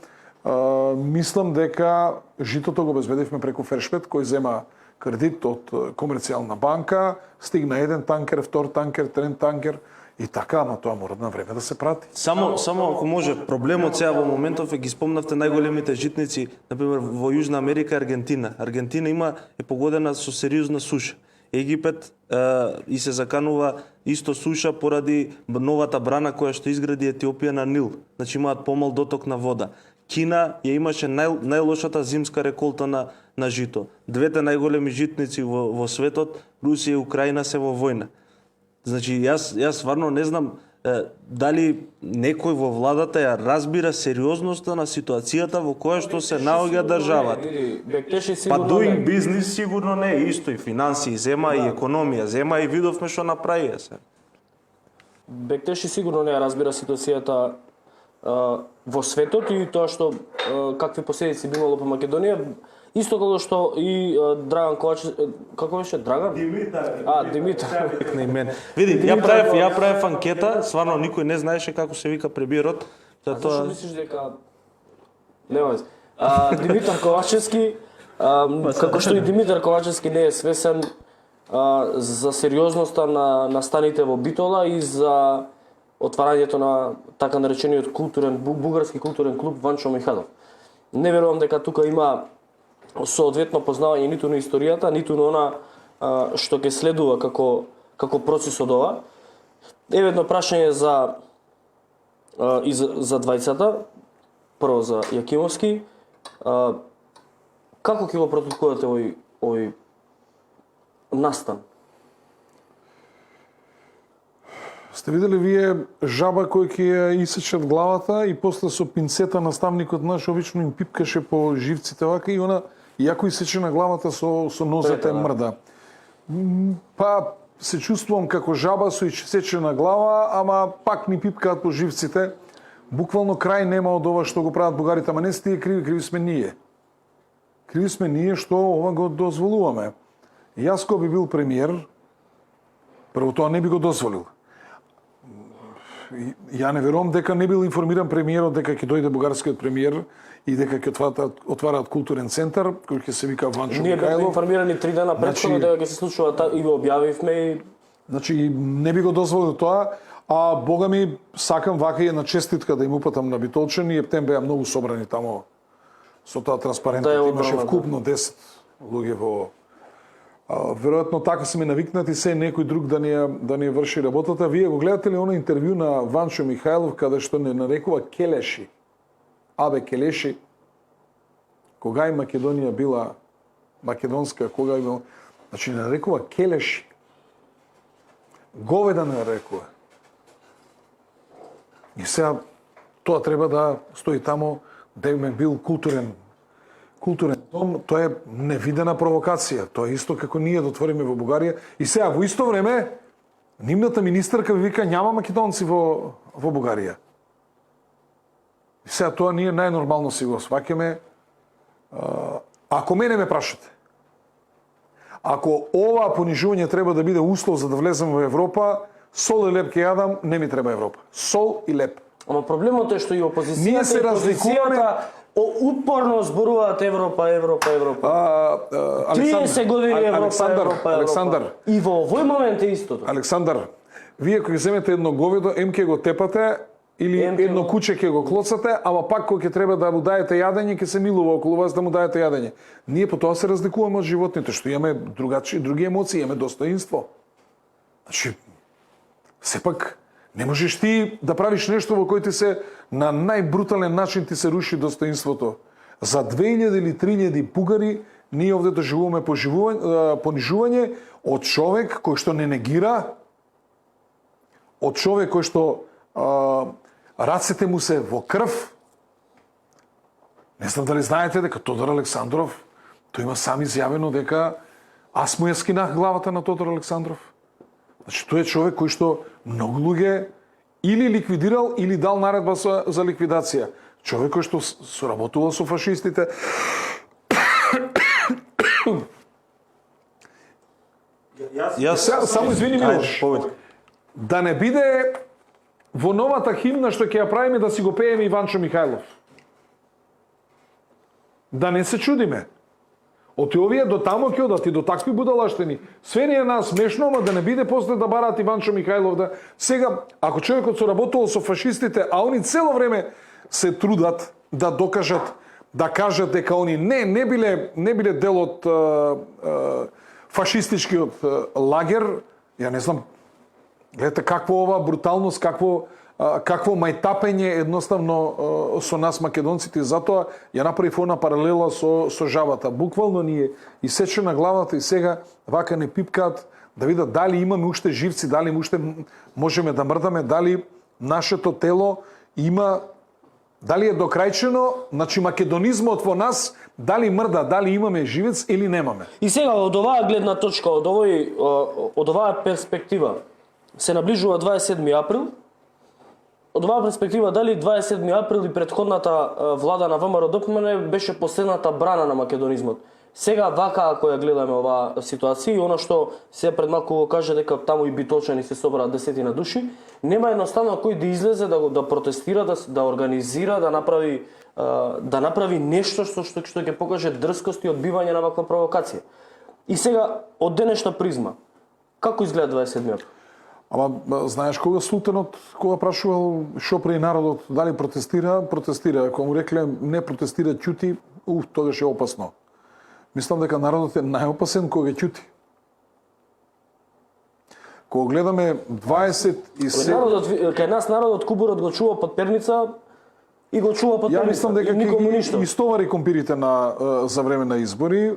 мислам дека житото го обезбедивме преку Фершпет, кој зема кредит од комерцијална банка, стигна еден танкер, втор танкер, трен танкер и така, ама тоа мора на време да се прати. Само ако може, проблемот сега во моментов ги спомнавте најголемите житници, например во Јужна Америка, Аргентина. Аргентина е погодена со сериозна суша. Египет и се заканува исто суша поради новата брана која што изгради Етиопија на Нил. Значи имаат помал доток на вода. Кина ја имаше најлошата зимска реколта на жито. Двете најголеми житници во светот, Русија и Украина, се во војна. Значи јас стварно не знам дали некој во владата ја разбира сериозноста на ситуацијата во која што се наоѓа државата. Па doing бизнис сигурно не е исто, и финансии зема, и економија зема, и видовме што направија се. Бектеши сигурно не ја разбира ситуацијата во светот и тоа што какви последици би имало по Македонија, исто како што и Драган Ковачевски, како беше Драган? Димитар. Види, ја правев анкета, стварно никој не знаеше како се вика премиерот. Зашто мислиш дека нема вез. Димитар Ковачевски, како што и Димитар Ковачевски не е свесен за сериозноста на станите во Битола и за отварањето на така наречениот бугарски културен клуб Ванчо Михайлов. Не верувам дека тука има соодветно познавање ниту на историјата, ниту на она што ќе следува како процес од ова. Еве едно прашање за двајцата. Прво за Јакимовски. Како ќе го протоколате овој настан? Сте видели вие жаба кој ќе ја исечат главата и после со пинцета наставникот наш обично им пипкаше по живците вака и она иако исече на главата со нозете мрда. Па се чувствувам како жаба со исечена глава, ама пак ни пипкаат по живците. Буквално крај нема од ова што го прават бугарите, ама не сте криви сме ние. Криви сме ние што ова го дозволуваме. Јас кога би бил премиер, прво тоа не би го дозволил. Ја не верувам дека не бил информиран премиерот дека ќе дојде бугарскиот премиер и дека ќе отвараат културен центар кој ќе се вика Ванчо Михайлов. Ние бевме информирани 3 дена претходно дека ќе се случува и го објавивме и значи не би го дозволил тоа, а бога ми сакам вака и една честитка да им упатам на Битолчани, ептен беа многу собрани тамо со тоа транспарентот, имаше вкупно 10 луѓе во веројатно така сме навикнати се некој друг да ни врши работата. Вие го гледате ли оно интервју на Ванчо Михайлов каде што не нарекува келеши? Абе келеши. Кога и Македонија била македонска, кога била, значи не нарекува келеши. Говеда не нарекува. И сега тоа треба да стои тамо да има бил културен дом, тоа е невидена провокација. Тоа е исто како ние да отвориме во Бугарија. И сега, во исто време, нивната министерка ви вика няма македонци во Бугарија. И сега тоа ние најнормално си го сваќаме. Ако мене ме прашате, ако ова понижување треба да биде услов за да влеземе во Европа, сол и леп ќе јадам, не ми треба Европа. Сол и леп. Ама проблемот е што и опозицијата Ние се и позицијата упорно зборуваат Европа. 30 години Европа. Александар. И во овој момент е истото. Александар, вие кога земете едно говедо, ќе го тепате или едно куче ќе го клоцате, ама пак кога ќе треба да му даете јадење, ќе се милува околу вас да му даете јадење. Ние по тоа се разликуваме од животните, што имаме други емоции, имаме достоинство. Значи, сепак не можеш ти да правиш нешто во кој ти се на најбрутален начин ти се руши достоинството. За 2000 или 3000 бугари ние овде доживуваме понижување од човек кој што не негира, од човек кој што рацете му се во крв. Не знам дали знаете дека Тодор Александров, тој има сам изјавено дека аз му ја скинах главата на Тодор Александров. Значи, тој е човек кој што многу луѓе или ликвидирал, или дал наредба за ликвидација. Човек кој што соработувал со фашистите. Само извини Милош. Да не биде во новата химна што ќе ја правиме да си го пееме Иванчо Михајлов. Да не се чудиме. Оти овие до тамо ќе одат и до такви будалаштини. Све не е нас смешно, ама да не биде после да бараат Иванчо Михајлов да. Сега, ако човекот соработувал со фашистите, а они цело време се трудат да докажат, да кажат дека они не биле дел од фашистичкиот лагер, ја не знам. Гледате какво ова бруталност, какво мајтапење едноставно со нас македонците, и затоа ја направив она паралела со жабата. Буквално ние исечена главата и сега вака не пипкаат да видат дали имаме уште живци, дали уште можеме да мрдаме, дали нашето тело има, дали е докрајчено, значи македонизмот во нас, дали мрда, дали имаме живец или немаме. И сега од оваа гледна точка, од оваа перспектива, се наближува 27 април. Од оваа перспектива, дали 27 април и предходната влада на ВМРО ДПМН беше последната брана на македонизмот. Сега вака ако ја гледаме оваа ситуација и она што се пред малку го каже дека таму и Битолчани се собраа десетина души, нема едноставно кој да излезе да протестира, да организира, да направи нешто што ќе покаже дрскост и одбивање на ваква провокација. И сега од денешна призма, како изгледа 27 април? Ама, знаеш, кога султанот, кога прашувал шо прави народот, дали протестира. Ако му рекле не протестира, ќути, тогаш е опасно. Мислам дека народот е најопасен кога ќути. Кога гледаме 27... Кај нас народот кубурот го чува под перница и го чува под перница. Ја мислам дека ќе истовари компирите за време на избори.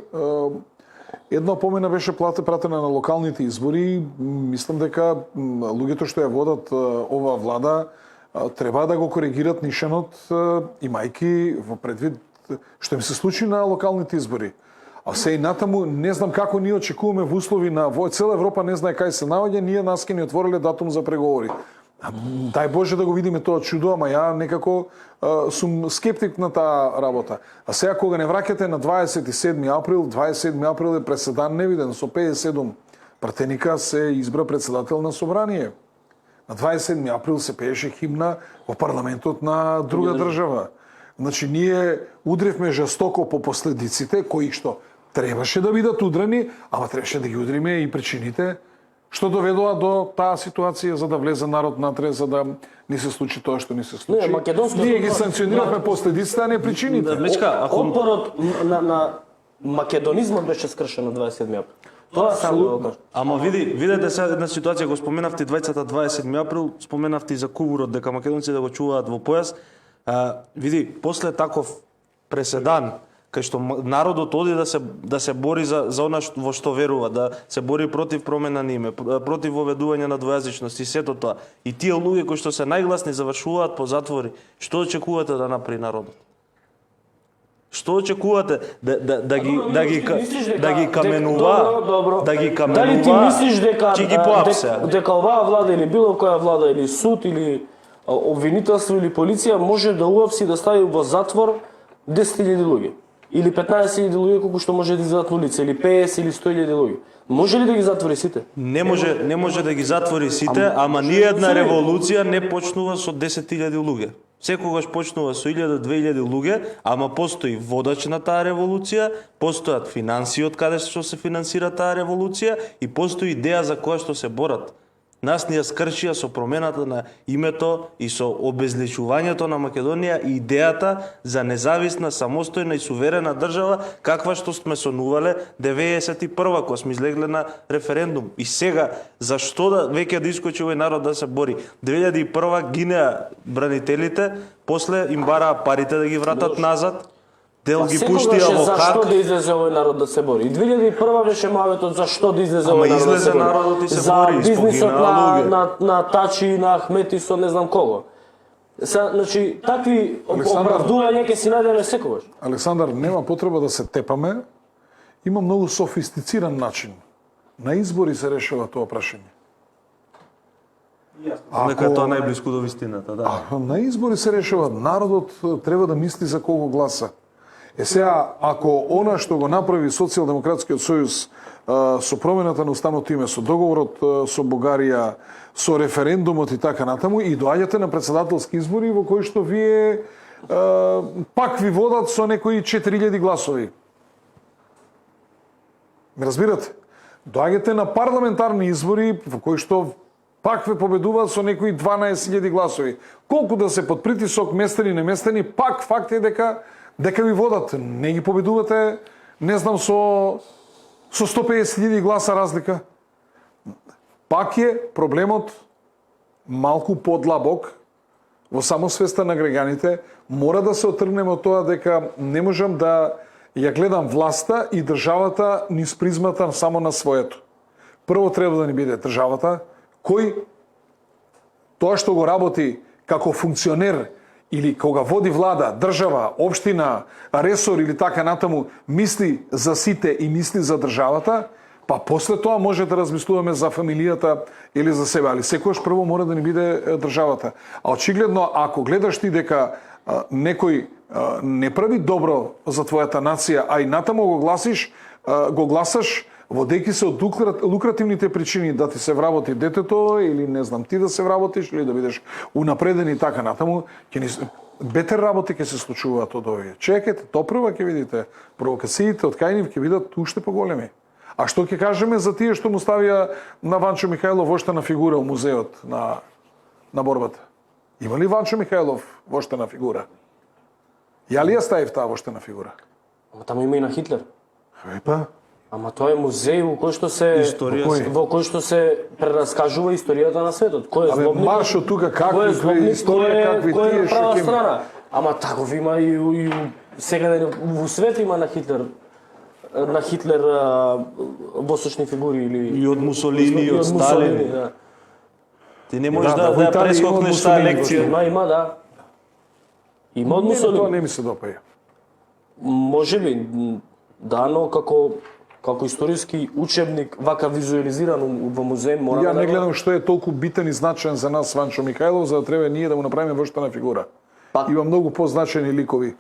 Една помена беше пратена на локалните избори. Мислам дека луѓето што ја водат оваа влада треба да го коригират нишанот, имајќи во предвид што им се случи на локалните избори. А се и натаму, не знам како ние очекуваме во услови на цела Европа не знае кај се наоѓа, ние нас ке ни отвориле датум за преговори. Дај Боже да го видиме тоа чудо, ама ја некако сум скептик на таа работа. А сега кога не враќате на 27 април е преседан невиден, со 57 пратеника се избра председател на собрание. На 27 април се пееше химна во парламентот на друга држава. Значи, ние удревме жестоко по последиците, кои што требаше да бидат удрени, ама требаше да ги удриме и причините, што доведува до таа ситуација за да влезе народ натре, за да ни се случи тоа што ни се случи. Ние ги санкциониравме последиците, а не причините. Отпорот на македонизмот беше скршен на 27 април. Тоа само го кажам. Ама видете сега една ситуација, го споменавте двајцата 27 април, споменавте и за кубурот, дека македонците да го чуваат во појас. Види, после таков преседан, кај што народот оди да се бори за она во што верува, да се бори против промена на име, против воведување на двојазичност и сето тоа. И тие луѓе кои што се најгласни завршуваат по затвори, што очекувате да направи народот? Што очекувате да ги каменува, Добро. да ги Дали ти мислиш дека ќе ги поапсе? дека оваа влада или било која влада или суд или обвинителство или полиција може да уапси да стави во затвор 10.000 луѓе или 15.000 луѓе колку што може да излезат на улица или 50 или 100.000 луѓе? Може ли да ги затвори сите? Не може да ги затвори сите, ама ни една револуција не почнува со 10.000 луѓе. Секогаш почнува со 1000-2000 луѓе, ама постои водач на таа револуција, постојат финансии од каде што се финансира таа револуција и постои идеја за која што се борат. Нас ни ја скршија со промената на името и со обезличувањето на Македонија и идејата за независна, самостојна и суверена држава, каква што сме сонувале 91-а, кога сме излегле на референдум. И сега, зашто да веќе да искочи овој народ да се бори? 2001-а гинеа бранителите, после им бараа парите да ги вратат назад, дел ги пуштија во Зашто хак. да излезе овој народ да се бори? И 2001 беше маветот зашто да излезе овој народ да излезе се бори. народот и се за бори, бизнисот испогинаа луѓе. на Тачи, на Ахмети, со не знам кого. Значи, такви оправдувања ќе си најдеме секогаш. Александар, нема потреба да се тепаме. Има многу софистициран начин. На избори се решава тоа прашање. Нека тоа најблиску до вистината, да. На избори се решава. Народот треба да мисли за кого гласа. Сега, ако она што го направи Социјалдемократскиот сојуз со промената на уставното име, со договорот со Бугарија, со референдумот и така натаму, и доаѓате на претседателски избори во кои што вие пак ви водат со некои 4000 гласови. Ме разбирате? Доаѓате на парламентарни избори во кои што пак ве победуваат со некои 12.000 гласови. Колку да се под притисок, местени, неместени, пак факт е дека ви водат. Не ги победувате, не знам, со 150.000 гласа разлика. Пак е проблемот малку подлабок во самосвеста на граѓаните. Мора да се отргнеме од тоа дека не можам да ја гледам власта и државата низ призмата само на своето. Прво треба да ни биде државата, кој тоа што го работи како функционер или кога води влада, држава, општина, ресор или така натаму, мисли за сите и мисли за државата, па после тоа може да размислуваме за фамилијата или за себе, али секојаш прво мора да ни биде државата. А очигледно, ако гледаш ти дека некој не прави добро за твојата нација, а и натаму го гласаш, водејќи се од лукративните причини да ти се вработи детето или не знам ти да се вработиш или да бидеш унапреден и така натаму, бетер работи ќе се случуваат од овие. Чекайте, то прво ќе видите, провокациите од кај нив ќе бидат уште поголеми. А што ќе кажеме за тие што му ставија на Ванчо Михајлов воштена фигура во музеот на борбата? Има ли Ванчо Михајлов воштена фигура? Ја ли ја ставив таа воштена фигура? Ама таму има и на Хитлер. Епа, Ама тоа е музеј во кој што се прераскажува историјата на светот. Кој е злобник? маршо тука какви историја, какви кој е тие на права што ќе страна. Ама таков има и сега во свет има на Хитлер восочни фигури или И од Мусолини, и од Сталин. да. Ти не можеш Да, во да Италија прескокнеш има таа Мусолини, лекција. Има, да. Има од Тоа Мусолини. не ми се допаја. Може би, да, но како историски учебник, вака визуализиран во музеј, мора Ја да не го- гледам што е толку битен и значаен за нас Ванчо Михајлов, за да треба ние да му направиме воштена фигура. Па- Има многу позначени ликови.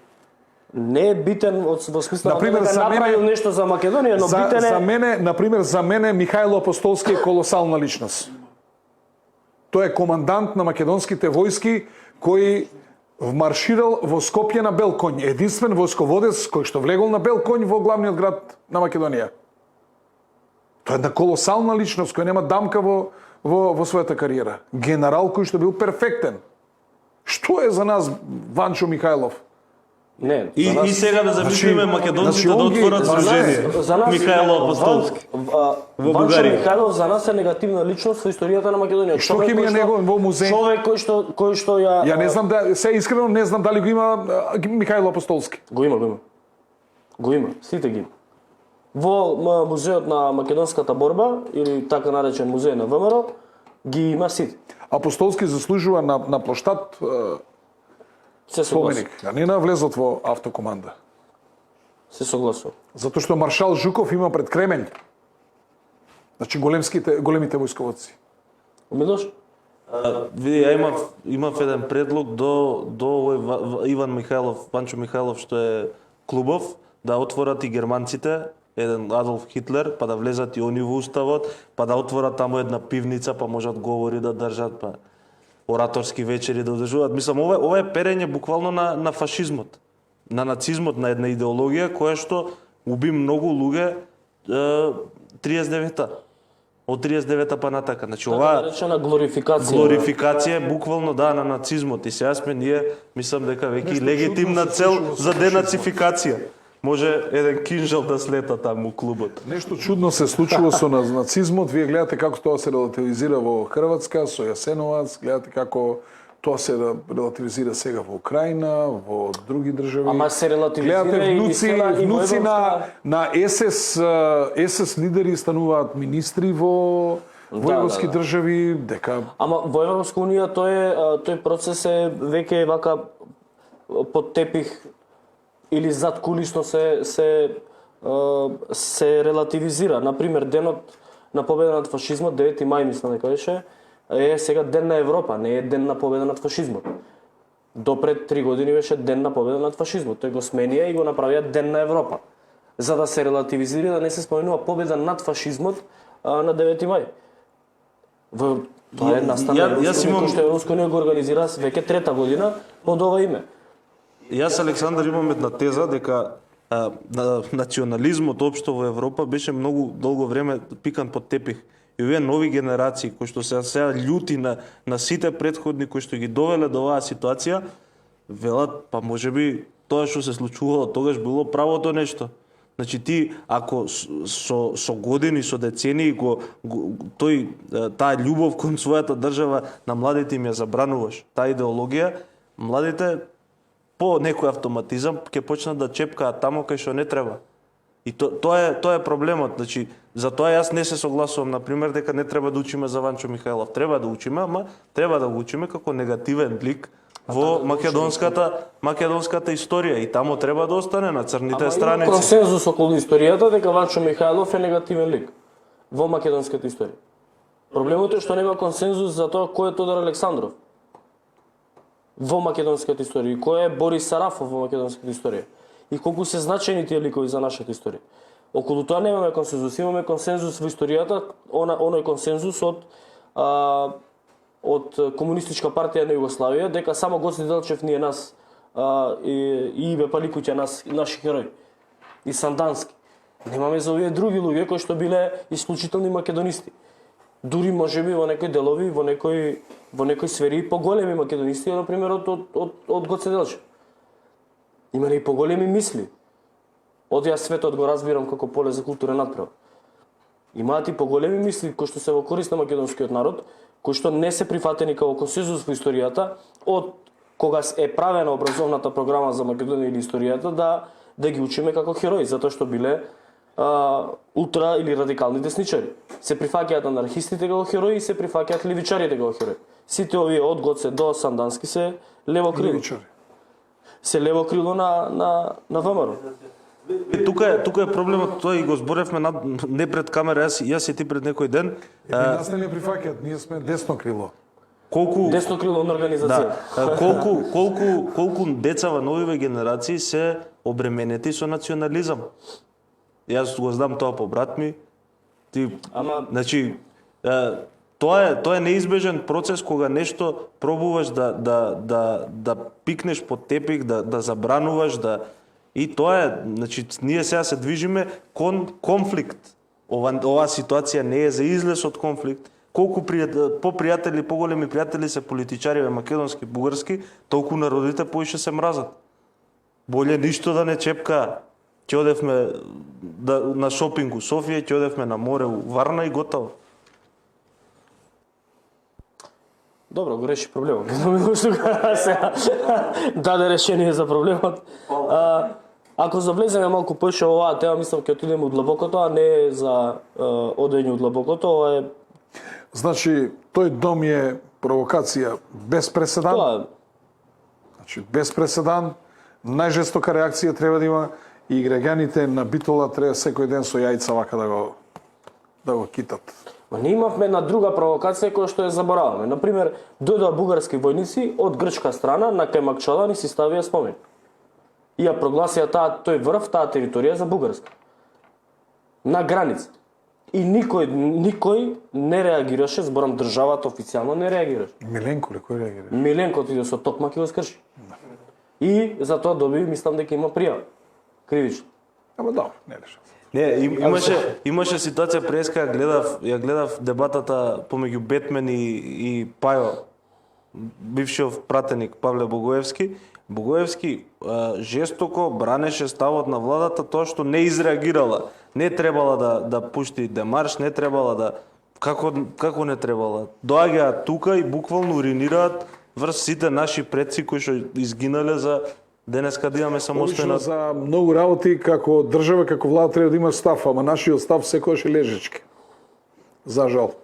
Не е битен во смисла Например, дека за мене- направил нешто за Македонија, но битен За е мене, например, за мене Михајло Апостолски е колосална личност. Тој е командант на македонските војски кој вмарширал во Скопје на бел конј, единствен војсководец кој што влегол на бел конј во главниот град на Македонија. Тоа е една колосална личност која нема дамка во својата кариера. Генерал кој што бил перфектен. Што е за нас Ванчо Михајлов? не. И сега да замислиме македонците да он ги- отворат здружение. За нас Михајло Апостолски. Ванчо Бугарија. Михајлов за нас е негативна личност во историјата на Македонија. Што Човек ќе ми е кој што- него во музеј? Човек кој што ја Ја не знам се искрено не знам дали го има Михајло Апостолски. Го има. Го има, сите ги има. Во музеот на македонската борба или така наречен музеј на ВМРО ги има сите. Апостолски заслужува на плоштад Се согласувам. споменик, а не на влезот во автокоманда. Се согласувам. Затоа што маршал Жуков има пред Кремен. Значи големите војсководци. Милош? Види, ја имав еден предлог до овој Иван Михајлов, Панчо Михајлов што е клубов, да отворат и германците, еден Адолф Хитлер, па да влезат и они во уставот, па да отворат таму една пивница, па можат говори да држат, па ораторски вечери да одржуваат. Мислам, ова е перење буквално на фашизмот, на нацизмот, на една идеологија која што уби многу луѓе 39-та. Од 39-та па натака. Значи ова наречена глорификација. Глорификација е буквално на нацизмот и сега сме ние, мислам дека веќе легитимна цел за денацификација. Може еден кинжал да слета таму у клубот. Нешто чудно се случило со нацизмот. Вие гледате како тоа се релативизира во Хрватска, со Јасеновац, гледате како тоа се релативизира сега во Украина, во други држави. Ама се релативизира гледате и внуци европска... на СС лидери стануваат министри во европски држави, дека Ама во Европска унија тој процес е веќе вака под тепих или зад кулисно се релативизира. Например, денот на победа над фашизмот, 9 мај мислам дека беше, е сега ден на Европа, не е ден на победа над фашизмот. До пред 3 години беше ден на победа над фашизмот. Тој го сменија и го направија ден на Европа. За да се релативизира, да не се споменува победа над фашизмот на 9 мај. Тоа е настана кој што Европска унија го организира веќе 3-та година под ова име. Јас, Александар, имам една теза дека национализмот општо во Европа беше многу долго време пикан под тепих. И овие нови генерации кои што се сега љути на сите претходни кои што ги довеле до оваа ситуација, велат, па можеби тоа што се случувало тогаш било правото нешто. Значи ти ако со години, со децении таа љубов кон својата држава на младите им ја забрануваш, таа идеологија, младите по некој автоматизам ќе почнат да чепкаат таму кај што не треба. И тоа е проблемот. Значи, затоа јас не се согласувам, например, дека не треба да учиме за Ванчо Михајлов. Треба да учиме, ама треба да го учиме како негативен лик во македонската историја и таму треба да остане на црните страници. Има консензус околу историјата дека Ванчо Михајлов е негативен лик во македонската историја. Проблемот е што нема консензус за тоа кој е Тодор Александров во македонската историја и кој е Борис Сарафов во македонската историја и колку се значајни тие ликови за нашата историја. Околу тоа немаме консензус, имаме консензус во историјата, оној консензус од Комунистичка партија на Југославија, дека само Гоце Делчев ни е нас и Иве Паликуќа наши херои. И Сандански. Немаме за овие други луѓе кои што биле исклучителни македонисти. Дури можеби во некои делови, во некои сфери поголеми македонисти, например од Гоце Делчев. Има и поголеми мисли. Од јас светот го разбирам како поле за културен надпревар. Имаат и поголеми мисли кои што се во корист на македонскиот народ, кои што не се прифатени како консензус во историјата, од кога е правена образовната програма за Македонија или историјата, да ги учиме како херои, затоа што биле ултра или радикални десничари. Се прифаќаат анархистите како херои и се прифаќаат левичарите како херои. Сите овие од Гоце до Сандански се лево крило. Се лево крило на ВМРО. Тука е проблемот, тој го зборевме не пред камера, јас и ти пред некој ден. Нас не прифаќаат, ние сме десно крило. Десно крило на организацијата. Колку деца во новиве генерации се обременети со национализам. Јас го знам тоа по брат ми. Значи, тоа е неизбежен процес кога нешто пробуваш да пикнеш под тепих, да забрануваш, и тоа е, значи, ние сега се движиме кон конфликт. Оваа ситуација не е за излез од конфликт. Колку попријатели, поголеми пријатели се политичари македонски, бугарски, толку народите поише се мразат. Боле ништо да не чепка. Ќе одевме на шопинг у Софија, ќе одевме на море у Варна и готово. Добро, го реши проблемот. Даде решение за проблемот. Ако завлеземе малку поише оваа тема, мислам ќе отидеме од длабокото, а не за одење од длабокото. Ова е... Значи, тој дом е провокација без преседан. Тоа... Значи, без преседан, најжестока реакција треба да има и граѓаните на Битола треба секој ден со јајца вака да го китат. Ма ние имавме една друга провокација која што ја забораваме. Например, дојдоа бугарски војници од грчка страна на Кајмакчалан и си ставија спомен. И ја прогласија тој врв, таа територија за бугарска. На граница. И никој не реагираше, зборам државата официјално не реагираше. Миленко ли кој реагира? Миленко отиде со токмак и го скрши. И за тоа доби, мислам дека има пријава. Кривично. Ама добро, не решав. Не, имаше ситуација преска, ја гледав дебатата помеѓу Бетмен и Пајо, бившиот пратеник Павле Богоевски. Богоевски жестоко бранеше ставот на владата, тоа што не изреагирала. Не требала да пушти демарш, не требала да... Како не требала? Доаѓаат тука и буквално уринираат врз сите наши предци кои што изгинале за денеска да имаме самостојна... За многу работи како држава, како влада треба да има став, ама нашиот став секогаш е лежечки. За жал.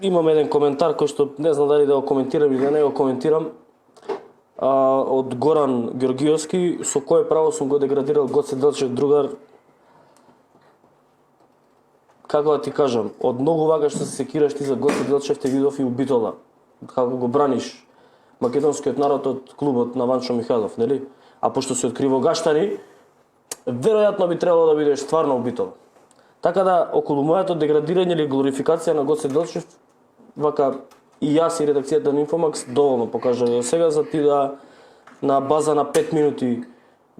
Имам еден коментар кој што не знам дали да го коментирам или да не го коментирам. Од Горан Георгиевски, со кое право сум го деградирал Гоце Делчев, другар. Како да ти кажам, од многу вака што се секираш ти за Гоце Делчев те видов и у Битола. Како го браниш македонскиот народ од клубот на Ванчо Михайлов, нели? А пошто се откриво гаштани, веројатно би требало да бидеш стварно у Битола. Така да, околу мојато деградирање или глорификација на Гоце Делчев, вака и јас и редакцијата на Инфомакс доволно покажа сега за ти да на база на 5 минути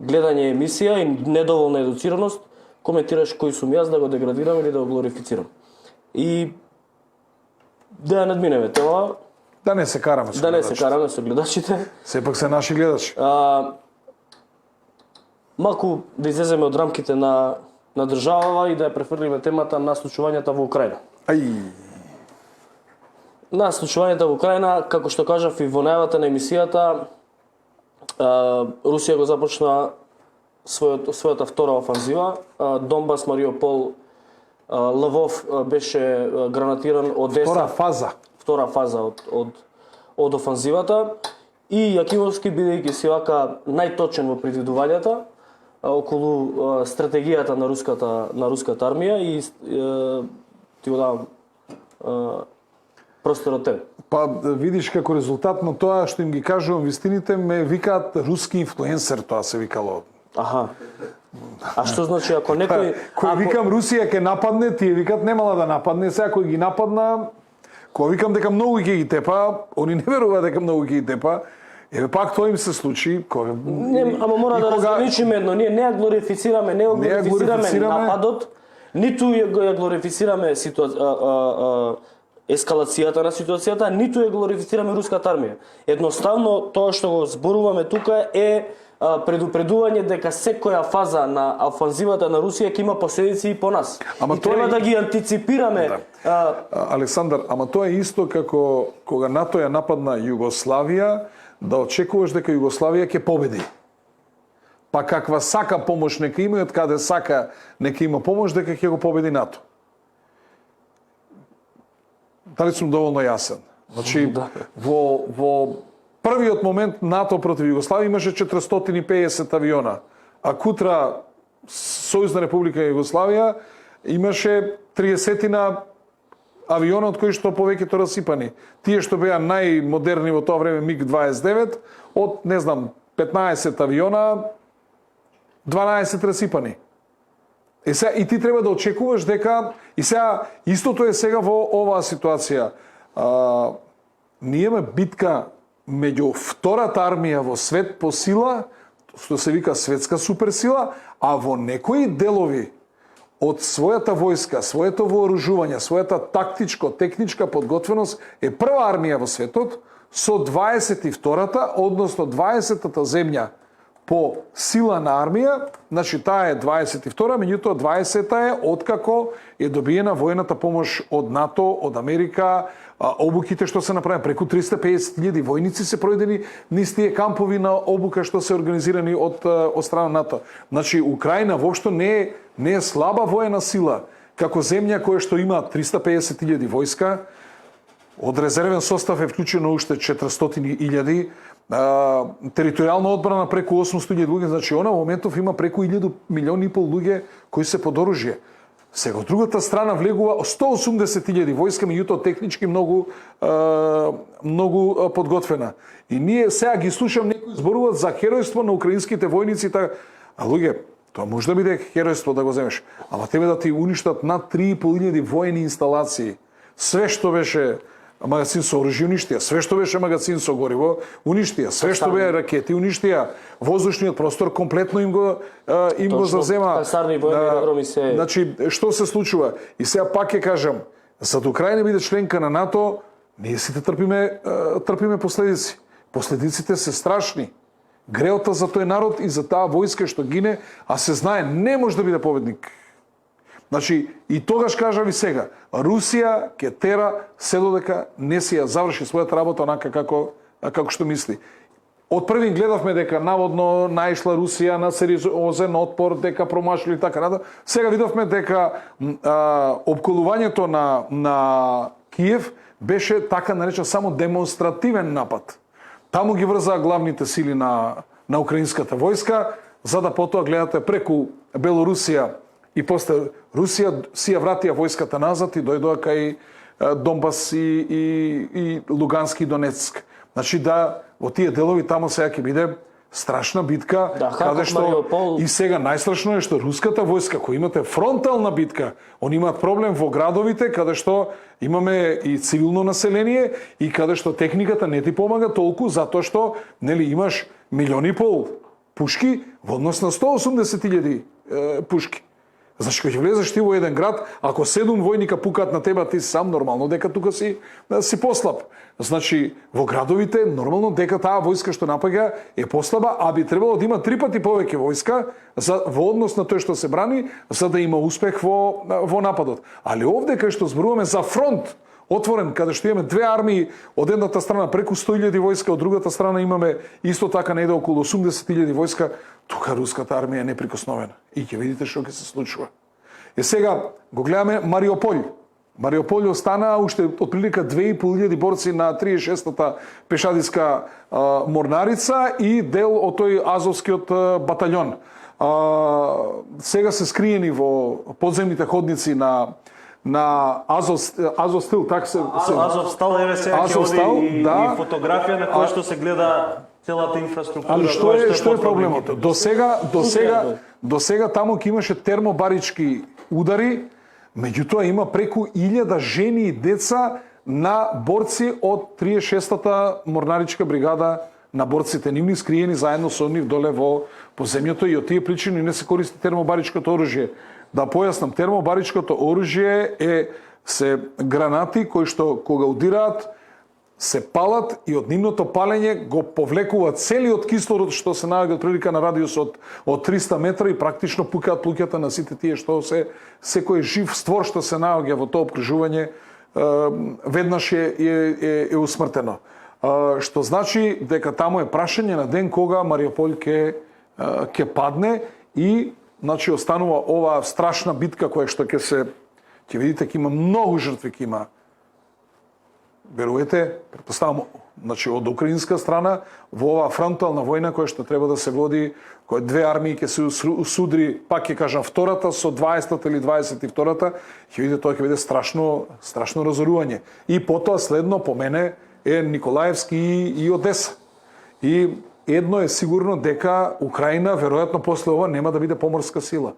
гледање емисија и недоволна едуцираност коментираш кој сум јас да го деградирам или да го глорифицирам. И да ја надминеме тоа. Да не се караме со гледачите. Да не се караме со гледачите. Сепак се наши гледачи. Малку да излеземе од рамките на државава и да ја префрлиме темата на случувањата во Украина. На случувањата во Украина, како што кажав и во најавата на емисијата, Русија го започна својата втора офанзива. Донбас, Мариупол, Лвов беше гранатиран од Одеса. Втора фаза од офанзивата. И Јакимовски, бидејќи си вака најточен во предвидувањата околу стратегијата на руската армија и ти го давам просторот тебе. Па видиш како резултат на тоа што им ги кажувам вистините, ме викаат руски инфлуенсер, тоа се викало. Аха. А што значи ако некој... Кој викам Русија ќе нападне, тие викат немала да нападне, сега кој ги нападна, кој викам дека многу ќе ги тепа, они не веруваат дека многу ќе ги тепа, еве пак тоа им се случи. Ама мора да разграничиме едно, ние не ја глорифицираме, не ја глорифицираме нападот, ниту ја глорифицираме ескалацијата на ситуацијата, ниту ја глорифицираме руската армија. Едноставно тоа што го зборуваме тука е предупредување дека секоја фаза на офанзивата на Русија ќе има последици и по нас. И треба да ги антиципираме. Александар, ама тоа е исто како кога НАТО ја нападна Југославија, да очекуваш дека Југославија ќе победи. Па каква сака помош нека има и од каде сака нека има помош дека ќе го победи НАТО. Дали сум доволно јасен? Значи, во првиот момент НАТО против Југославија имаше 450 авиона, а кутра Сојузна република Југославија имаше 30 авиона, од кои што повеќето расипани. Тие што беа најмодерни во тоа време МиГ-29, од, не знам, 15 авиона, 12 расипани. И ти треба да очекуваш дека... И сега, истото е сега во оваа ситуација. Ние имаме битка меѓу втората армија во свет по сила, што се вика светска суперсила, а во некои делови од својата војска, своето вооружување, својата тактичко-техничка подготвеност е прва армија во светот со 22-та, односно 20-та земја по сила на армија, значи таа е 22-та, меѓутоа 20-та е откако е добиена војната помош од НАТО, од Америка, обуките што се направени, преку 350.000 војници се пројдени низ тие кампови на обука што се организирани од страна НАТО. Значи Украина воопшто не е слаба воена сила, како земја која што има 350.000 војска, од резервен состав е вклучено уште 400.000, територијална одбрана преку 800.000 луѓе, значи она во моментов има преку 1 милион и пол луѓе кои се под оружје. Сега од другата страна влегува 180.000 војска, меѓутоа технички многу подготвена. И ние сега ги слушам некои зборуваат за херојство на украинските војници, така. А луѓе, тоа може да биде херојство да го земеш, ама тебе да ти уништат над 3.500 војни инсталации. Све што беше магазин со оружје уништија, све што беше магазин со гориво уништија, све што беа ракети уништија, воздушниот простор комплетно им го зазема. Касарни војни аеродроми се. Значи, што се случува? И сега пак ќе кажам, за да Украина биде членка на НАТО, ние сите трпиме последици. Последиците се страшни. Греота за тој народ и за таа војска што гине, а се знае не може да биде победник. Значи, и тогаш кажа ви сега, Русија ќе тера се додека не си ја заврши својата работа онака како што мисли. Од првин гледавме дека наводно наишла Русија на сериозен отпор, дека промашли и така натаму. Сега видовме дека опколувањето на Киев беше така наречен само демонстративен напад. Таму ги врзаа главните сили на украинската војска, за да потоа гледате преку Белорусија и после Русија си ја вратија војската назад и дојдоа кај Донбас и Лугански и Донецк. Значи да во тие делови таму сега ќе биде страшна битка, каде што Мариупол... и сега најстрашно е што руската војска која имате фронтална битка, они имаат проблем во градовите каде што имаме и цивилно население и каде што техниката не ти помага толку затоа што нели имаш 1,5 милиони пушки во однос на 180.000 пушки. Значи, кога ќе влезеш ти во еден град, ако 7 војника пукаат на тебе, ти сам нормално дека тука си послаб. Значи, во градовите, нормално дека таа војска што напаѓа е послаба, а би требало да има 3 пати повеќе војска во однос на тој што се брани, за да има успех во нападот. Али овде кај што зборуваме за фронт, отворен, каде што имаме две армии, од едната страна преку 100.000 војска, од другата страна имаме исто така неде околу 80.000 војска, тука руската армија е неприкосновена. И ќе видите што ќе се случува. И сега го гледаме Мариуполј. Мариуполј остана уште отприлика 2.500 борци на 36-та пешадиска морнарица и дел од тој Азовскиот батаљон. Сега се скриени во подземните ходници на Азовстил, така се Азовстал еве сега ќе оди и фотографија на која што се гледа целата инфраструктура. Али што е проблемот? До сега таму ќе имаше термобарички удари, меѓутоа има преку 1000 жени и деца на борци од 36-та морнаричка бригада на борците нивни скриени заедно со нив доле во поземјето и од тие причини не се користи термобаричкото оружје. Да појаснам, термобаричкото оружје се гранати кои што кога удираат се палат и од нивното палење го повлекуваат целиот кислород што се наоѓа од прилика на радиус од 300 метра и практично пукаат плуќата на сите тие што секој жив створ што се наоѓа во тоа опкружување веднаш е усмртено. Што значи дека таму е прашање на ден кога Мариуполј ќе падне и значи останува оваа страшна битка која што ќе видите ќе има многу жртви, ќе има. Верувате, претпоставам, значи од украинска страна во оваа фронтална војна која што треба да се води, која две армии ќе се усудри, пак ќе кажам втората со 20-та или 22-та, ќе видите тоа ќе биде страшно разорување. И потоа следно по мене е Николаевски и Одеса. И едно е сигурно дека Украина веројатно после ова нема да биде поморска сила.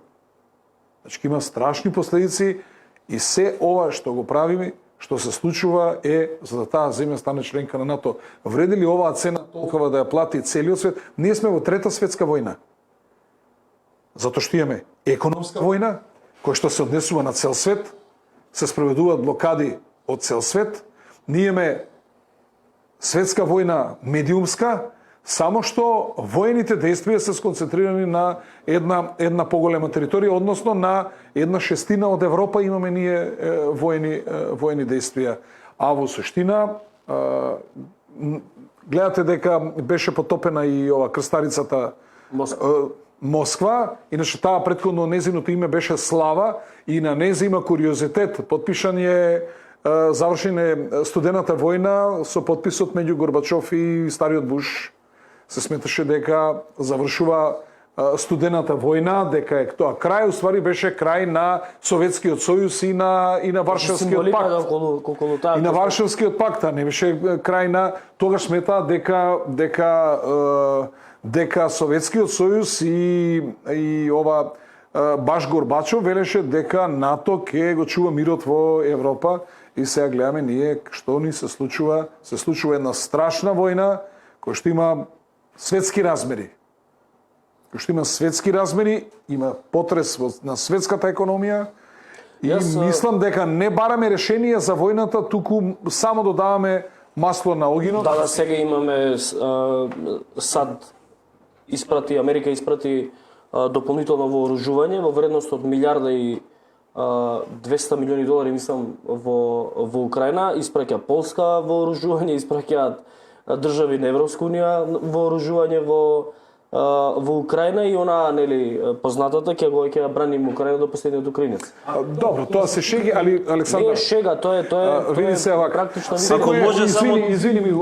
Значи има страшни последици и се ова што го правиме, што се случува е за да таа земја стане членка на НАТО. Вреди ли оваа цена толкова да ја плати целиот свет? Ние сме во трета светска војна. Затоа што имаме економска војна, која што се однесува на цел свет, се спроведуваат блокади од цел свет. Ние имаме светска војна медиумска, само што војните действија се сконцентрирани на една поголема територија, односно на една шестина од Европа имаме ние војни действија. А во суштина, гледате дека беше потопена и ова крстарицата Москва, иначе таа претходно незиното име беше Слава и на незе има куриозитет. Потпишан е завршен е студената војна со потписот меѓу Горбачов и стариот Буш се сметаше дека завршува студената војна, дека е тоа крај, уствари беше крај на Советскиот сојуз и на Варшавскиот Символика пакт. околу таа. И на Варшавскиот пакт, а не беше крај на тогаш сметаа дека Советскиот сојуз и ова баш Горбачов велеше дека НАТО ќе го чува мирот во Европа и сега гледаме ние што ни се случува една страшна војна која што има светски размери. Која што има светски размери, има потрес на светската економија и мислам дека не бараме решение за војната, туку само додаваме масло на огинот. Да, сега имаме САД Америка испрати дополнително вооружување во вредност од милиарда и 200 милиони долари, мислам, во Украина, испраќа Полска вооружување, испраќаат држави на Европска унија вооружување во Украина и она, нели, познатата ќе браним Украина до последниот украинец. Добро, тоа се шеги, али Александар. Не е шега, тоа е практично секој извини ми,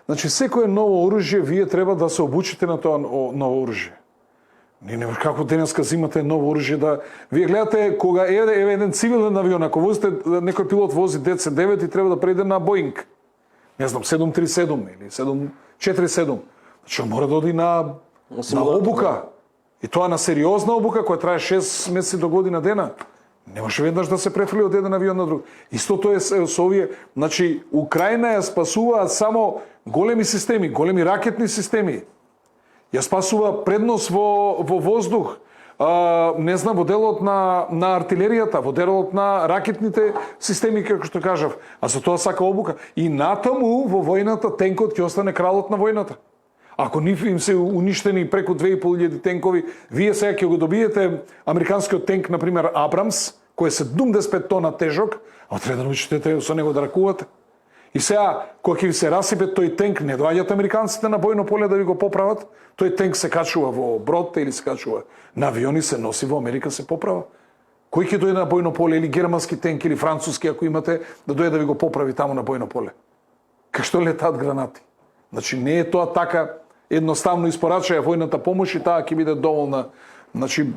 значи секое ново оружје вие треба да се обучите на тоа ново оружје. Не како денеска зимате ново оружје да вие гледате кога еве еден цивилен авион, ако возите некој пилот вози DC-9 и треба да преиде на Боинг. Не знам, 737 или 747. Значи мора да оди на обука. И тоа на сериозна обука која трае 6 месеци до година дена. Не може веднаш да се префрли од еден авион на друг. Истото е со овие, значи Украина ја спасуваат само големи системи, големи ракетни системи. Ја спасува предност во воздух, не знам, во делот на артилеријата, во делот на ракетните системи, како што кажав. А за тоа сака обука. И натаму во војната тенкот ќе остане кралот на војната. Ако нив им се уништени преку 2500 тенкови, вие сега ќе го добиете американскиот тенк, например Абрамс, кој е 75 тона тежок, а треба да научите со него да ракувате. И сега, кога ќе ви се расипе тој тенк, не доаѓаат американците на бојно поле да ви го поправат, тој тенк се качува во брод или се качува на авиони, се носи во Америка, се поправа. Кој ќе дојде на бојно поле, или германски тенк, или француски, ако имате, да дојде да ви го поправи таму на бојно поле? Кај што летаат гранати? Значи, не е тоа така едноставно испорачаја војната помош и таа ќе биде доволна. Значи,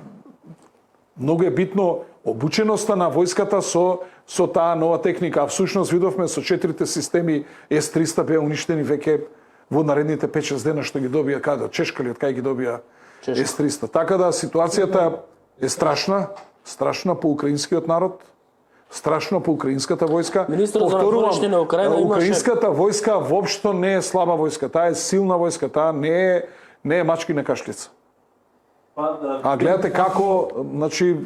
многу е битно обученоста на војската со таа нова техника. А всушност видовме со 4 системи С-300 беа уништени веќе во наредните 5-6 дена што ги добија каде, Чешка ли од кај ги добија С-300. Така да ситуацијата е страшна по украинскиот народ, страшно по украинската војска. Министерот за външни на Украина имаше... Украинската војска воопшто не е слаба војска, таа е силна војска, таа не е мачки на кашлица. А гледате како, значи,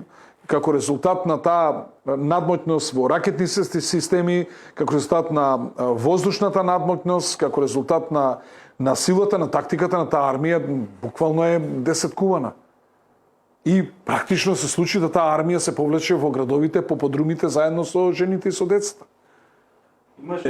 како резултат на таа надмоќност во ракетни системи, како резултат на воздушната надмоќност, како резултат на силата, на тактиката на таа армија, буквално е десеткувана. И практично се случи да таа армија се повлече во градовите, по подрумите, заедно со жените и со децата.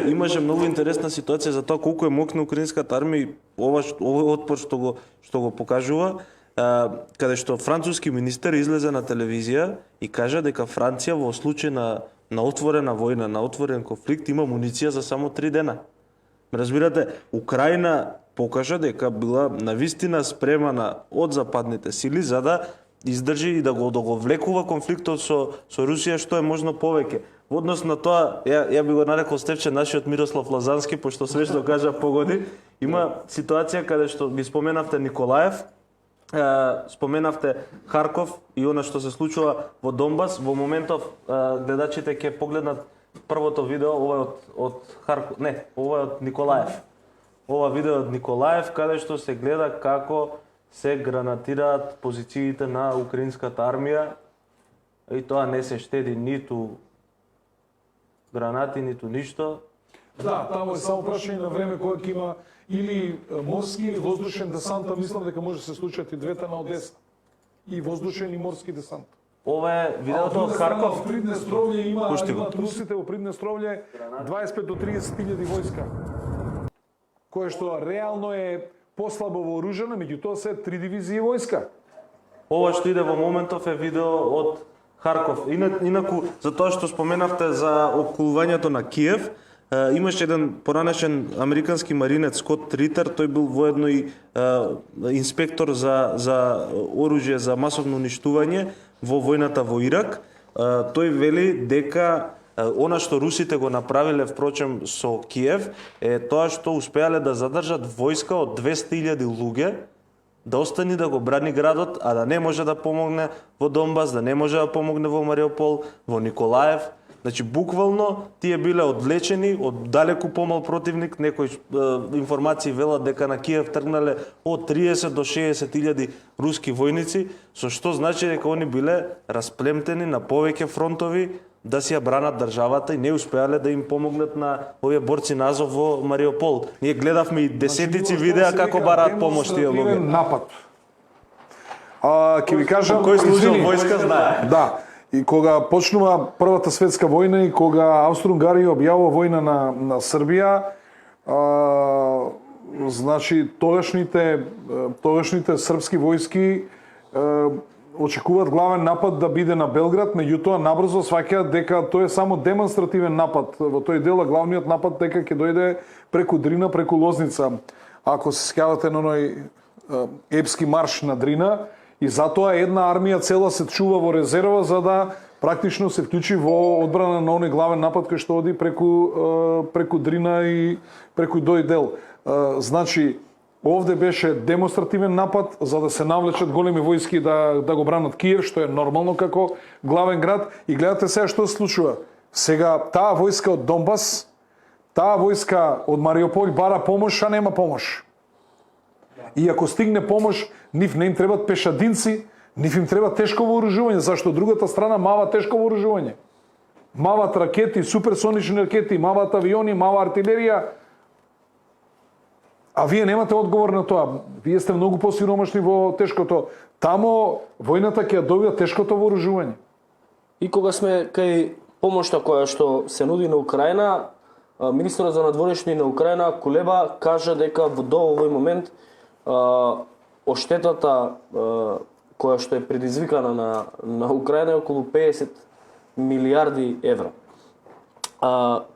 Имаше многу интересна ситуација за тоа колку е моќна украинската армија, овој отпор што го покажува, каде што француски министер излезе на телевизија и кажа дека Франција во случај на отворена војна, на отворен конфликт има муниција за само 3 дена. Разбирате, Украина покажа дека била навистина спремана од западните сили за да издржи и да го влекува конфликтот со Русија што е можно повеќе. Во однос на тоа, ја би го нарекол Стефче нашиот Мирослав Лазански, пошто свесно кажа погоди, има ситуација каде што ги споменавте Николаев, споменавте Харков и она што се случува во Донбас. Во моментов гледачите ќе погледнат првото видео, ова е од Харков, не, ова е од Николаев. Ова видео од Николаев каде што се гледа како се гранатираат позициите на украинската армија и тоа не се штеди ниту гранати, ниту ништо. Да, таму е само прашање на време кога ќе има или морски или воздушен десант, а мислам дека може да се случат и двете на Одеса. И воздушен и морски десант. Ова е видеото од Харков. Во Приднестровје имаат русите во Приднестровје 25 до 30 000 војска. Кое што реално е послабо вооружена, меѓутоа се 3 дивизии војска. Ова што иде во моментов е видео од Харков. Инаку, за тоа што споменавте за околувањето на Киев, имаше еден поранешен американски маринец Скот Ритер, тој бил воедно и инспектор за оружје за масовно уништување во војната во Ирак. Тој вели дека она што русите го направиле впрочем со Киев е тоа што успеале да задржат војска од 200.000 луѓе да остани да го брани градот, а да не може да помогне во Донбас, да не може да помогне во Мариупол, во Николаев. Значи, буквално, тие биле одвлечени од далеку помал противник. Некои информации велат дека на Киев тргнале од 30 до 60.000 руски војници, со што значи дека они биле расплемтени на повеќе фронтови да си ја бранат државата и не успеале да им помогнат на овие борци на Азов во Мариупол. Ние гледавме и десетици видеа како бараат помош тие луѓе. Напад. Ќе ви кажам, кој служил војска знае. Да. И кога почнува Првата светска војна и кога Австро-Унгарија објавува војна на Србија, значи тогашните српски војски очекуваат главен напад да биде на Белград, меѓутоа набрзо сваќаат дека тој е само демонстративен напад. Во тој дел главниот напад дека ќе дојде преку Дрина, преку Лозница. Ако се сеќавате на оној епски марш на Дрина, и затоа една армија цела се чува во резерва за да практично се вклучи во одбрана на оној главен напад кој што оди преку Дрина и преку тој дел. Значи, овде беше демонстративен напад за да се навлечат големи војски да го бранат Киев, што е нормално како главен град. И гледате сега што се случува. Сега таа војска од Донбас, таа војска од Мариуполј бара помош, а нема помош. И ако стигне помош, нив не им требат пешадинци, нив им треба тешко вооружување, зашто другата страна мава тешко вооружување. Мават ракети, суперсонични ракети, мават авиони, мава артилерија. А вие немате одговор на тоа. Вие сте многу посиромашни во тешкото. Тамо војната ќе ја добија тешкото вооружување. И кога сме кај помошта која што се нуди на Украина, министерот за надворешни на Украина Кулеба кажа дека до овој момент оштетата која што е предизвикана на Украина е околу 50 милиарди евра.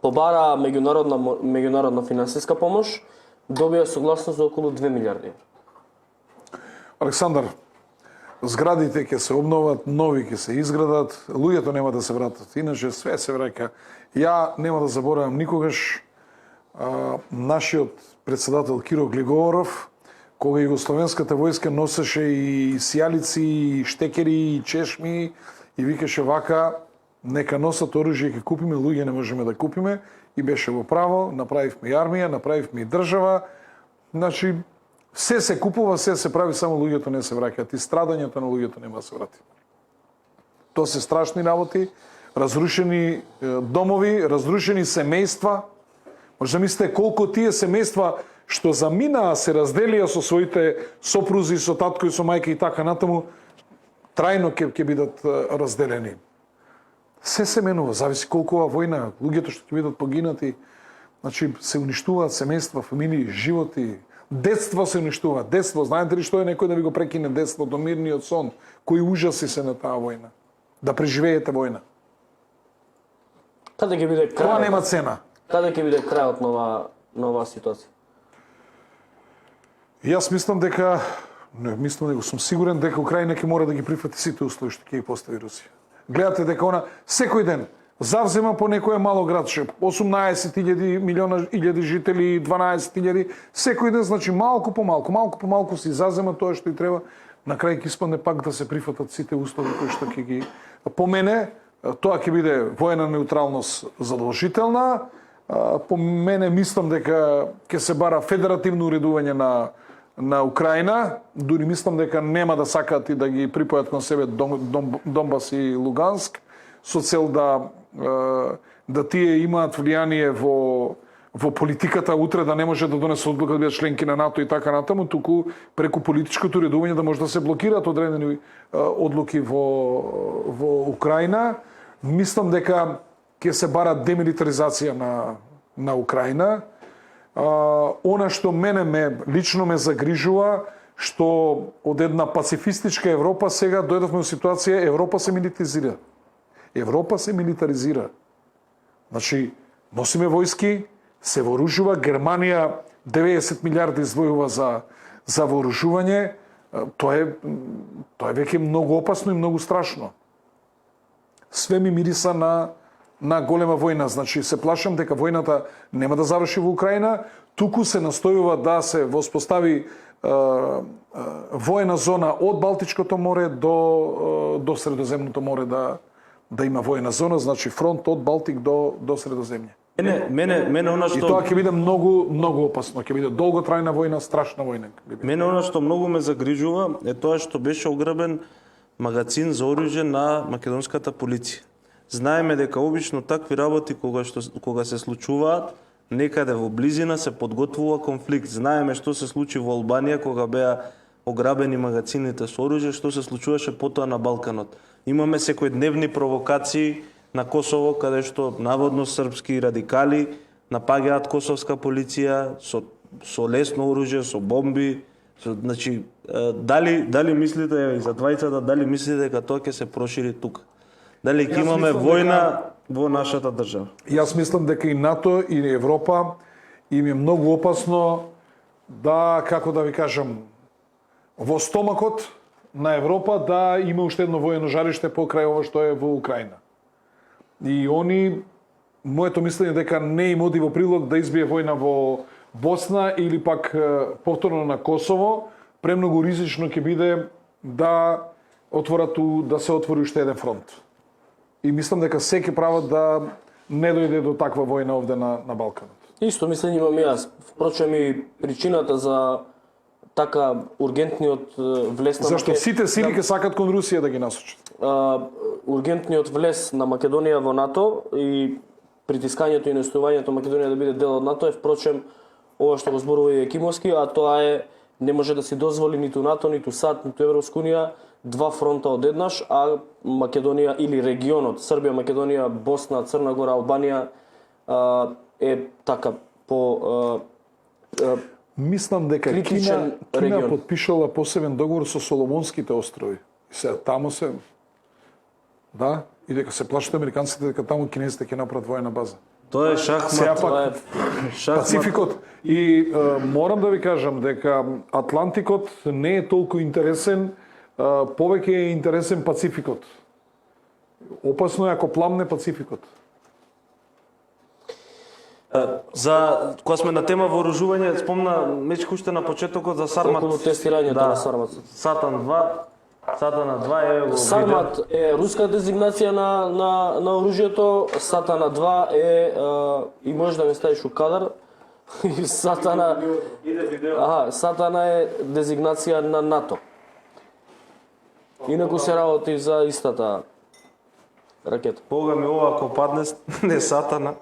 Побара меѓународна финансиска помош, добија согласност за околу 2 милиарди евра. Александар, зградите ќе се обноват, нови ќе се изградат, луѓето нема да се вратат, иначе све се враќа. Ја нема да заборавам никогаш нашиот председател Киро Глигоров, кога југословенската војска носеше и сијалици, и штекери, и чешми, и викаше вака, нека носат оружје, ќе купиме, луѓе не можеме да купиме, и беше во право, направивме и армија, направивме и држава, значи, се се купува, се се прави, само луѓето не се враќаат и страдањето на луѓето нема да се врати. Тоа се страшни работи, разрушени домови, разрушени семејства. Може да мислите колку тие семејства што заминаа се разделија со своите сопрузи, со татко и со мајка и така натаму, трајно ќе бидат разделени. Се се менува, зависи колку ова војна, луѓето што ќе бидат погинати, значи се уништуваат семејства, фамилии, животи, детство се уништува. Детство, знаете ли што е некој да ви го прекине детството, мирниот сон, кои ужаси се на таа војна? Да преживеете војна. Каде ќе биде крај? Тоа нема цена. Каде ќе биде крајот на оваа ситуација? Јас мислам дека, сум сигурен дека Украина ќе мора да ги прифати сите услови што ќе ги постави Русија. Гледате дека она секој ден завзема по некој мало градче, 18.000 жители, 12.000, секој ден, значи малку по малку си зазема тоа што и треба, на крај ќе испадне пак да се прифатат сите услови кои што ќе ги... По мене, тоа ќе биде воена неутралност задолжителна, по мене мислам дека ќе се бара федеративно уредување на Украина, дури мислам дека нема да сакаат и да ги припојат кон себе Донбас и Луганск, со цел да тие имаат влијание во политиката утре, да не може да донесе одлука да бидат членки на НАТО и така натаму, туку преку политичкото уредување да може да се блокираат одредени одлуки во Украина. Мислам дека ќе се бара демилитаризација на Украина. Она што мене лично ме загрижува, што од една пацифистичка Европа сега дојдовме во ситуација Европа се милитаризира. Европа се милитаризира. Значи, носиме војски, се вооружува, Германија 90 милиарди издвојува за вооружување, тоа е веќе многу опасно и многу страшно. Све ми мириса на голема војна, значи се плашам дека војната нема да заврши во Украина, туку се настојува да се воспостави воена зона од Балтичкото море до Средоземното море, да има воена зона, значи фронт од Балтик до Средоземје. Мене она И што тоа ќе биде многу опасно, ќе биде долготрајна војна, страшна војна. Мене она што многу ме загрижува е тоа што беше ограбен магазин за оружје на македонската полиција. Знаеме дека обично такви работи кога се случуваат некаде во близина се подготвува конфликт. Знаеме што се случи во Албанија кога беа ограбени магазините со оружје, што се случуваше потоа на Балканот. Имаме секојдневни провокации на Косово, каде што наводно српски радикали напаѓаат косовска полиција со лесно оружје, со бомби. Значи, дали мислите, и за двајцата, дали мислите дека тоа ќе се прошири тука? Дали ќе имаме војна во нашата држава? Јас мислам дека и НАТО и Европа им е многу опасно да, како да ви кажам, во стомакот на Европа да има уште едно воено жариште покрај ова што е во Украина. И они, моето мислење дека не им оди во прилог да избие војна во Босна или пак повторно на Косово, премногу ризично ќе биде да се отвори уште еден фронт. И мислам дека секи прават да не дојде до таква војна овде на Балканот. Исто мислење имам и јас. Впрочем и причината за така ургентниот влез на Зашто сите сили ќе сакат кон Русија да ги насочат. Ургентниот влез на Македонија во НАТО и притискањето и настојувањето Македонија да биде дел од НАТО е впрочем ова што го зборува и Екимовски, а тоа е не може да си дозволи ниту НАТО, ниту САД, ниту Европска унија два фронта одеднаш, а Македонија или регионот Србија, Македонија, Босна, Црна Гора, Албанија е така по Мислам дека критичен Кина регион. подпишала посебен договор со Соломонските острови. И сега таму се и дека се плашат американците дека таму кинезите ќе направат воена база. Тоа е Сега шахмат. пак Пацификот и морам да ви кажам дека Атлантикот не е толку интересен, повеќе е интересен Пацификот. Опасно е ако пламне Пацификот. За кога сме на тема вооружување, спомна мечка уште на почетокот за Сармат. околу тестирањето на Сармат. Сатана 2 е во Сармат е руска дезигнација на оружјето, Сатана 2 е и може да ме ставиш у кадар. Сатана Сатана е дезигнација на НАТО. Инаку се работи за истата ракета. Бога ми ова ако падне не Сатана.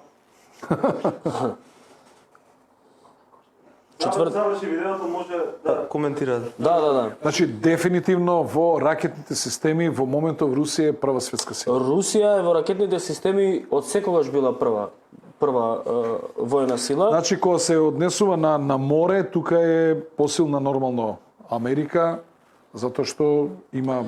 Заврши видеото, може да коментирате. Да. Значи, дефинитивно во ракетните системи во моментов Русија е прва светска сила. Русија е во ракетните системи од секогаш била прва војна сила. Значи, кога се однесува на море, тука е посилна нормално Америка, затоа што има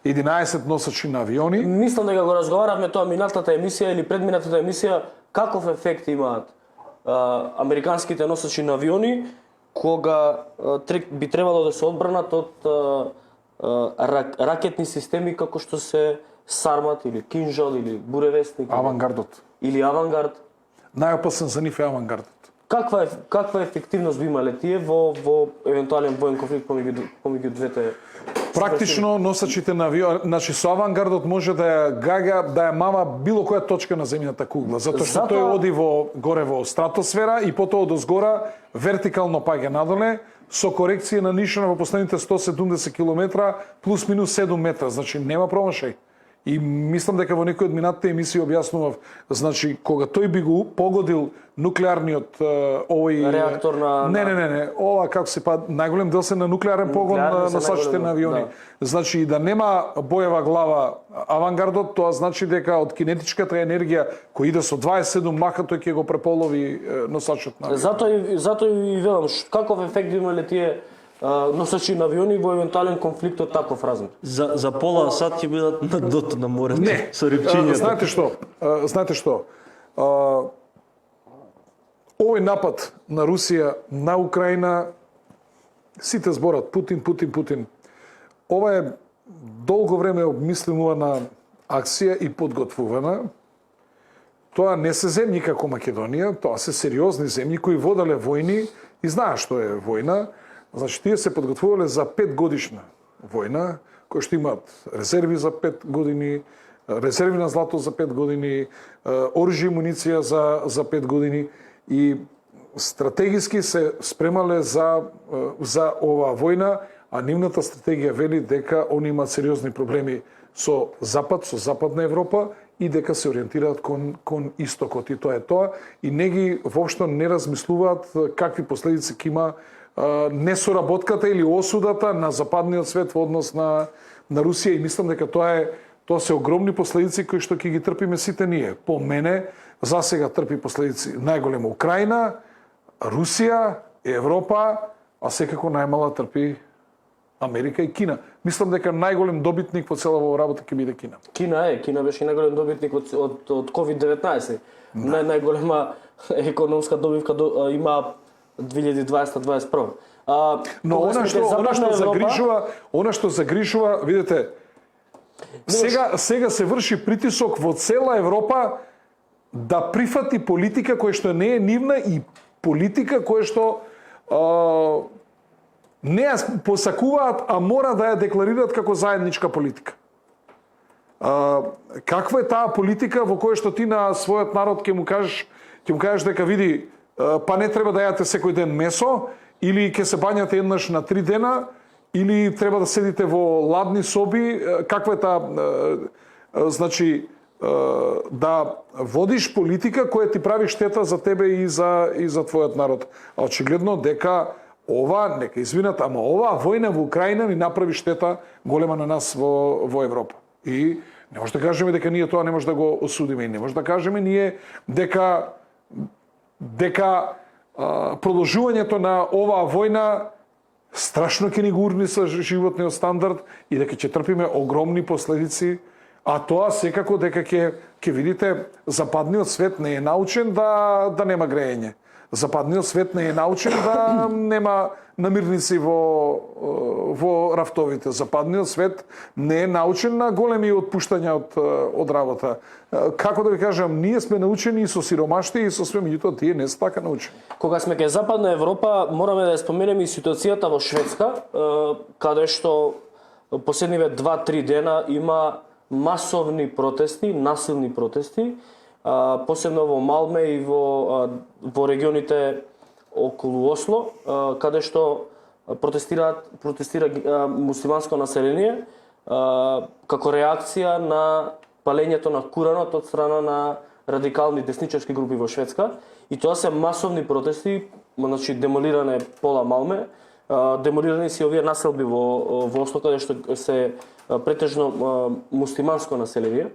11 носачи на авиони. Мислам дека го разговаравме тоа минатата емисија или предминатата емисија, каков ефект имаат американските носачи на авиони кога би требало да се одбранат од ракетни системи како што се Сармат или Кинжал или Буревестник Авангардот. или Авангард. Најопасен за нив е авангардот. Каква ефективност би имале тие во евентуален воен конфликт помеѓу двете? Практично носачите на авион, значи со авангардот може да ја гага, да ја мава било која точка на земјата кугла, затоа што тој оди горе во стратосфера и потоа од озгора вертикално паѓа надоле со корекција на нишана во последните 170 км плюс минус 7 метра, значи нема промашај. И мислам дека во некој од минатите емисии објаснував, значи кога тој би го погодил нуклеарниот овој реактор на Не, ова како се најголем дел се на нуклеарен погон на носачите на авиони. Значи и да нема боева глава авангардот, тоа значи дека од кинетичката енергија која иде со 27 маха тој ќе го преполови носачот на авион. Затоа и велам каков ефект имале тие носачи на авиони во евентуален конфликт од таков размер. За пола сат ќе бидат на дото на морето. Не, со рибчињата. Знаете што? овој напад на Русија на Украина, сите зборат Путин, Путин, Путин. Ова е долго време обмисленувана акција и подготвувана. Тоа не се земји како Македонија, тоа се сериозни земји кои воделе војни и знаат што е војна. Значи, тие се подготвувале за 5 годишна војна, кои што имаат резерви за 5 години, резерви на злато за 5 години, оружје и муниција за 5 години и стратегиски се спремале за оваа војна, а нивната стратегија вели дека они имаат сериозни проблеми со Запад, со Западна Европа и дека се ориентираат кон истокот и тоа е тоа и не ги воопшто не размислуваат какви последици ќе има несоработката или осудата на западниот свет во однос на Русија и мислам дека тоа се огромни последици кои што ќе ги трпиме сите ние. По мене, за сега трпи последици најголема Украина, Русија, Европа, а секако најмала трпи Америка и Кина. Мислам дека најголем добитник во цела оваа работа ќе биде Кина. Кина беше најголем добитник од COVID-19. Најголема економска добивка има 2020-2021. Но она што загрижува, видите, сега се врши притисок во цела Европа да прифати политика која што не е нивна и политика која што не ја посакуваат, а мора да ја декларираат како заедничка политика. Каква е таа политика во која што ти на својот народ ќе му кажеш дека види, па не треба да јадете секој ден месо, или ќе се бањате еднаш на 3 дена, или треба да седите во ладни соби, каква е таа, значи, да водиш политика која ти прави штета за тебе и за твојот народ. А очигледно дека нека извинат, ама оваа војна во Украина ни направи штета голема на нас во Европа. И не може да кажеме дека ние тоа не може да го осудиме и не може да кажеме ние дека продолжувањето на оваа војна страшно ќе ни го урни со животниот стандард и дека ќе трпиме огромни последици, а тоа секако дека ќе видите западниот свет не е научен да нема грејење. Западниот свет не е научен да нема намирници во рафтовите. Западниот свет не е научен на големи отпуштања од работа. Како да ви кажам, ние сме научени и со сиромаштија и со све, меѓутоа тие не се така научени. Кога сме кај Западна Европа, мораме да ја споменеме и ситуацијата во Шведска, каде што последниве 2-3 дена има масовни протести, насилни протести, посебно во Малме и во регионите околу Осло, каде што протестира муслиманско население како реакција на палењето на Куранот од страна на радикални десничарски групи во Шведска. И тоа се масовни протести, значи демолиране пола Малме, демолирани се овие населби во Осло, каде што се претежно муслиманско население.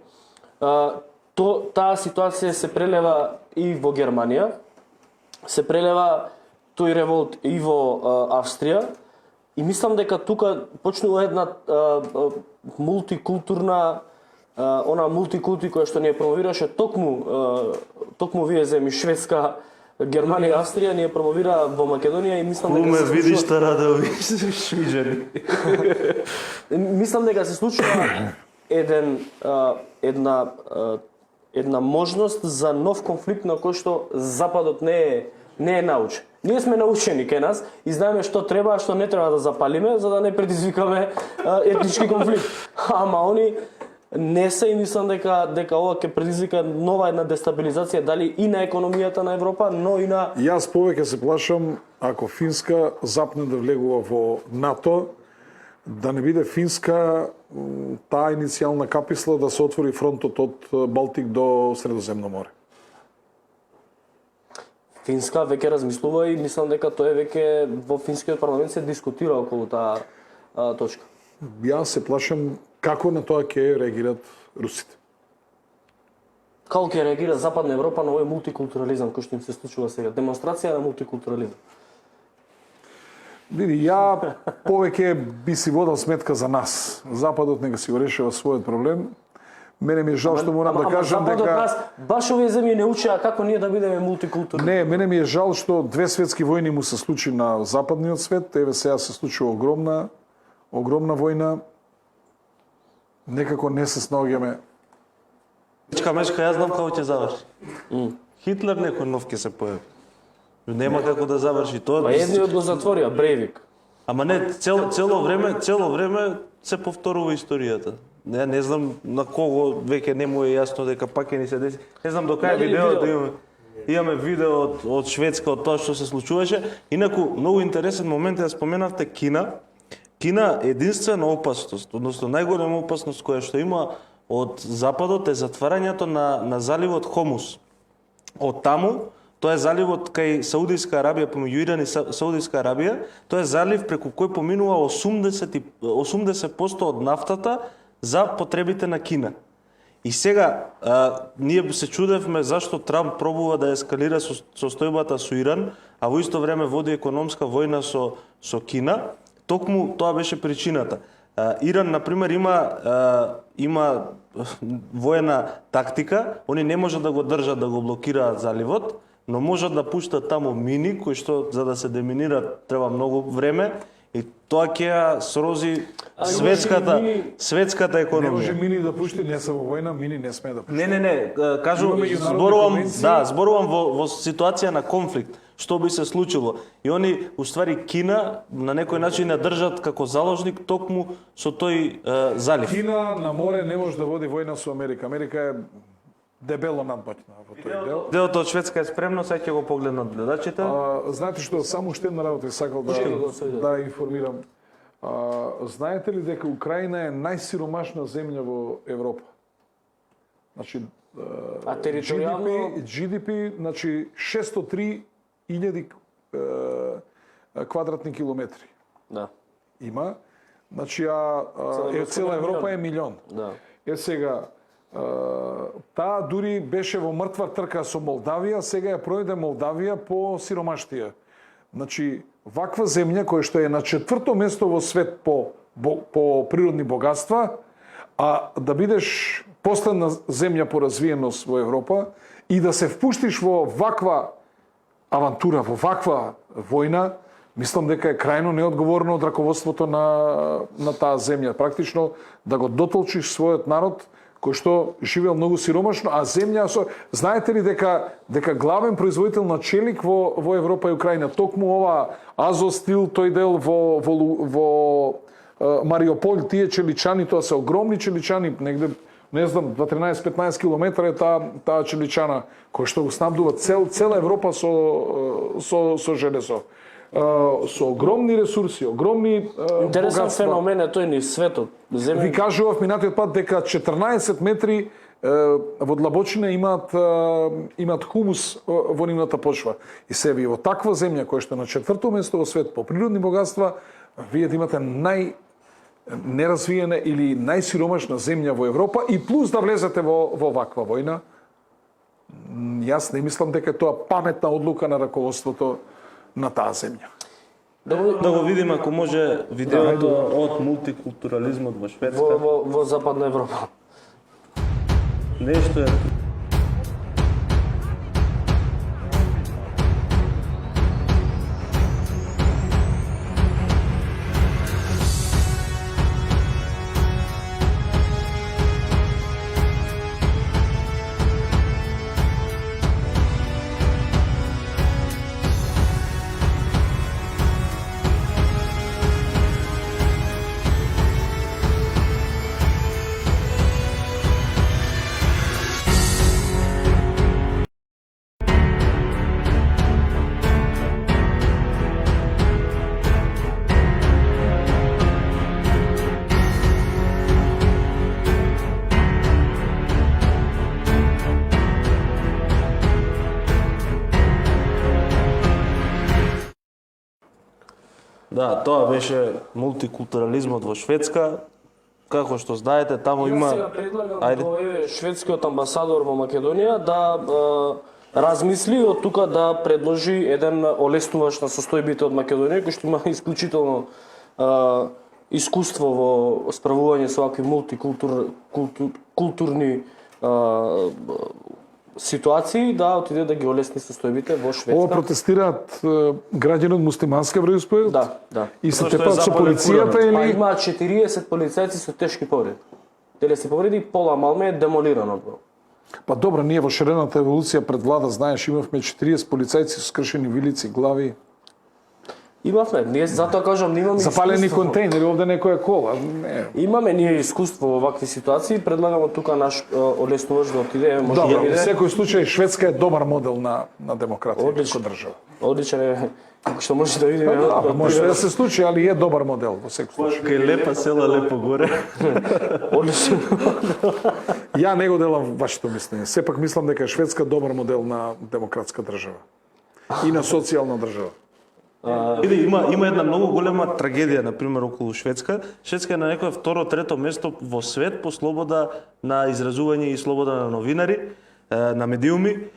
Таа ситуација се прелева и во Германија, се прелева тој револт и во Австрија и мислам дека тука почнува една мултикултурна мултикулти која што ни ја промовираше токму вие земји Шведска, Германија, Австрија ни ја промовира во Македонија и мислам дека се видиш што радови швиџани. Мислам дека се случува една можност за нов конфликт на кој што Западот не е научен. Ние сме научени кај нас и знаеме што треба, а што не треба да запалиме, за да не предизвикаме етнички конфликт. Ама они не се и мислам дека ова ќе предизвика нова една дестабилизација дали и на економијата на Европа, но и на... Јас повеќе се плашам ако Финска запне да влегува во НАТО, да не биде Финска таа иницијална каписла да се отвори фронтот од Балтик до Средоземно море. Финска веќе размислува и мислам дека тоа веќе во финскиот парламент се дискутира околу таа точка. Јас се плашам како на тоа ќе реагираат русите. Како ќе реагира Западна Европа на овој мултикултурализам кој што им се случува сега? Демонстрација на мултикултурализам. Види, ја повеќе би си водел сметка за нас. Западот нека си го решава својот проблем. Мене ми е жал што морам да кажам Западот дека нас баш овие земји не учеа како ние да бидеме мултикултурни. не, мене ми е жал што две светски војни му се случи на западниот свет, еве сега се случува огромна војна. Некако не се снаоѓаме. Мечка, јас знам како ќе заврши. Хитлер некој нов ќе се појави. Нема како да заврши тоа. Па едниот го затворија, Брейвик. Ама не, цело време се повторува историјата. Не знам на кого веќе не му е јасно дека пак ќе ни се деси. Не знам до кај Дали видео да видео? имаме видео од Шведска од тоа што се случуваше. Инаку многу интересен момент е да споменавте Кина. Кина единствена опасност, односно најголема опасност која што има од западот е затварањето на заливот Хомус. Од таму, тоа е заливот кај Саудиска Арабија, помеѓу Иран и Саудиска Арабија, тоа е залив преку кој поминува 80% од нафтата за потребите на Кина. И сега, ние се чудевме зашто Трамп пробува да ескалира состојбата со Иран, а во исто време води економска војна со Кина. Токму тоа беше причината. Иран, например, има воена тактика, они не можат да го држат да го блокираат заливот, но можат да пуштат таму мини, кои што за да се деминира треба многу време, и тоа ќе ја срози светската Не може економија. мини да пушти, не само војна, мини не смее да пушти. Не, кажу, Имаме меѓународни конвенции. зборувам во ситуација на конфликт, што би се случило. И они, уствари, Кина на некој начин ја држат како заложник токму со тој залив. Кина на море не може да води војна со Америка. Америка е дебело надмоќна во тој дел. Делото од Шведска е спремно, сега ќе го погледнат гледачите. Знаете што, само уште една работа сакал да информирам. Знаете ли дека Украина е најсиромашна земја во Европа? Значи, А територијално GDP, значи 603.000 квадратни километри да. има. Значи, цела Европа е милион. Да. Сега, таа дури беше во мртва трка со Молдавија, сега ја пројде Молдавија по сиромаштија. Значи, ваква земја која што е на 4-то место во свет по природни богатства, а да бидеш последна земја по развиеност во Европа и да се впуштиш во ваква авантура, во ваква војна, мислам дека е крајно неодговорно од раководството на таа земја. Практично да го дотолчиш својот народ кој што живеел многу сиромашно, а земја знаете ли дека главен производител на челик во Европа е Украина, токму ова Азостил, тој дел во Мариуполь, тие челичани, тоа се огромни челичани, негде не знам, 13-15 километра е таа челичана која што го снабдува цела Европа со железо. Со огромни ресурси, огромни Интересен богатства. феномен е тој ни светот. Ви кажував минатиот пат дека 14 метри во длабочина имаат хумус во нивната почва. И се вие во таква земја која што е на 4-то место во свет по природни богатства, вие да имате неразвиена или најсиромашна земја во Европа и плюс да влезете во ваква војна. Јас не мислам дека е тоа паметна одлука на раководството на таа земја. Да го видиме ако може видеото од мултикултурализмот во Шведска. Во Западна Европа. Нешто е. Да, тоа беше мултикултурализмот во Шведска. Како што знаете, таму има... Сега предлагам до шведскиот амбасадор во Македонија да размисли од тука да предложи еден олеснувач на состојбите од Македонија, кој што има искуство во справување со вакви културни ситуации да отиде да ги олесни состојбите во Ова Шведска. протестираат граѓани од муслиманска вероисповед? Да. И се Зашто е тепаат со запален полицијата куранот? Па или? има 40 полицајци со тешки повреди. Теле се повреди, пола Малме е демолирано. Па добро, ние во шарената еволуција пред влада, знаеш, имавме 40 полицајци со скршени вилици, глави, Имавме, ние затоа кажам, ние имаме запалени искуство. контейнери, овде некоја кола. Не. Имаме ние искуство во вакви ситуации, предлагаме тука наш олеснувач да отиде, може Добро, да во биде. секој случај Шведска е добар модел на демократија Одлично. како држава. Одличен е, што може да видиме. Да, може да се случи, али е добар модел во секој случај. Кај лепа села, лепо горе. Одлично. Ја не го делам вашето мислење. Сепак мислам дека е Шведска добар модел на демократска држава. И на социјална држава. Види, има една многу голема трагедија, на пример, околу Шведска. Шведска е на некое второ, трето место во свет по слобода на изразување и слобода на новинари, на медиуми.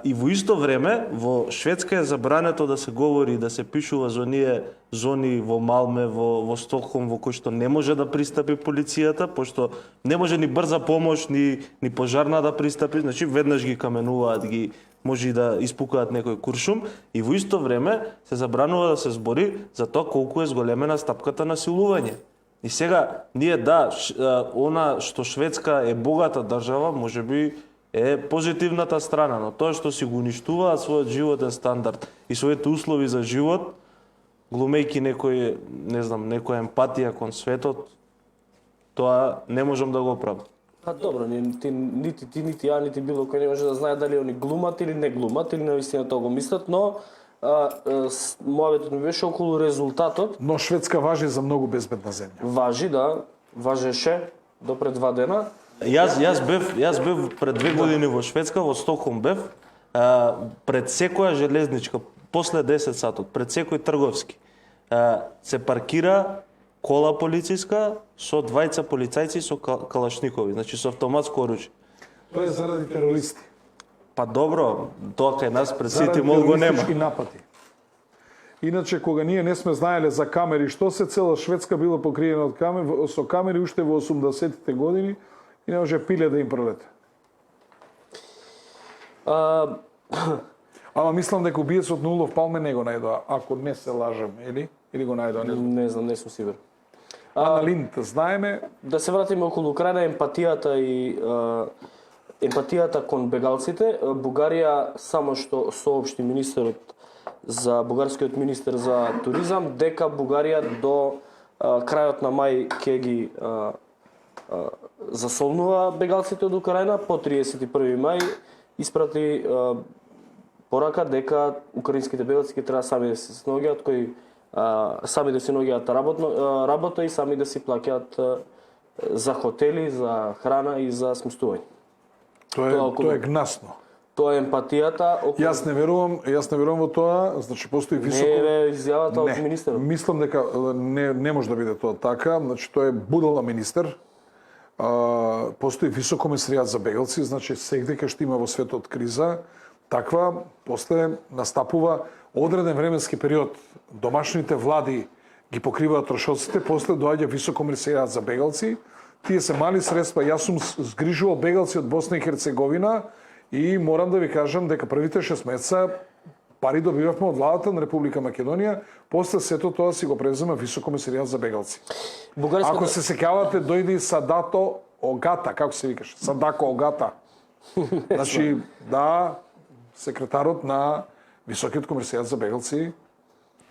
И во исто време, во Шведска е забрането да се говори, да се пишува за оние зони во Малме, во Стокхолм, во кои што не може да пристапи полицијата, пошто не може ни брза помош, ни пожарна да пристапи, значи веднаш ги каменуваат, ги може и да испукаат некој куршум, и во исто време се забранува да се збори за тоа колку е зголемена стапката на силување. И сега, ние она што Шведска е богата држава, можеби е позитивната страна, но тоа што си го уништуваат својот животен стандард и своите услови за живот, глумејки некоја емпатија кон светот, тоа не можам да го правам. Па добро, нити ти, нити ја, нити било кој не може да знае дали они глумат или не глумат, или наистина тоа го мислат, но мојавето ми беше околу резултатот. Но Шведска важи за многу безбедна земја. Важи, да, важеше до пред 2 дена. Јас бев пред 2 години во Шведска, во Стокхолм бев, пред секоја железничка, после 10 сатот, пред секој трговски, се паркира кола полициска со двајца полицајци со калашникови, значи со автоматско оружје. Тоа е заради терористи. Па добро, тоа кај нас пред Заради Сити Мол го нема. терористички напади. Иначе, кога ние не сме знаеле за камери, што се цела Шведска била покриена од камери, со камери уште во 80-тите години, и не може пиле да им пролете. Ама мислам дека убиецот на Улов Палме не го најдоа, ако не се лажам, или го најдоа, не знам. Не знам, не сум сигурен. Ана Линд, знаеме, Да се вратиме околу крајна емпатијата кон бегалците. Бугарија само што соопшти бугарскиот министер за туризам дека Бугарија до крајот на мај ќе ги засолнува бегалците од Украина, по 31 мај испрати порака дека украинските бегалци ќе треба сами да се снаоѓаат, сами да се наоѓаат работа и сами да си плаќаат за хотели, за храна и за сместување. тоа е гнасно. Тоа е емпатијата околу... Јас не верувам во тоа, значи постои високо... Не е изјавата од министерот. Мислам дека не може да биде тоа така, значи тоа е будала министер. Постои висок комесаријат за бегалци, значи секаде што има во светот криза, таква после настапува одреден временски период. Домашните влади ги покриваат трошоците, после доаѓа висок комесаријат за бегалци. Тие се мали средства. Јас сум згрижувал бегалци од Босна и Херцеговина и морам да ви кажам дека првите 6 месеца пари добивавме од владата на Република Македонија, после сето тоа си го превзема висок комесаријат за бегалци. Ако се сеќавате, дојде Садато Огата, како се викаш? Садако Огата. Значи, да, секретарот на Високиот комесаријат за бегалци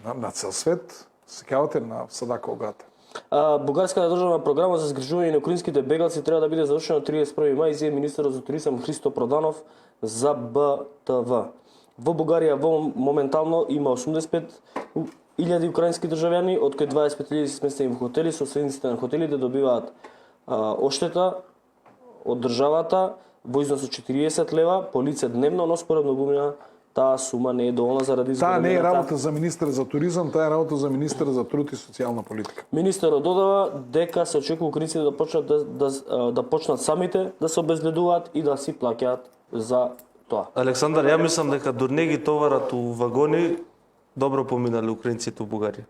на цел свет, сеќавате на Садако Огата. Бугарската државна програма за згрижување на украинските бегалци треба да биде завршена 31 мај, изјави министерот за туризам Христо Проданов за БТВ. Во Бугарија моментално има 85.000 украински државјани, од кои 25.000 се сместени во хотели, собствениците на хотели да добиваат оштета од државата во износ од 40 лева по лице дневно, но според многумина таа сума не е доволна заради Таа не е работа за министер за туризам, таа е работа за министер за труд и социјална политика. Министерот додава дека се очекува украинците да почнат да почнат самите да се обезледуваат и да си плаќаат за тоа. Александар, ја мислам дека дур не ги товарат у вагони, добро поминали украинците у Бугарија.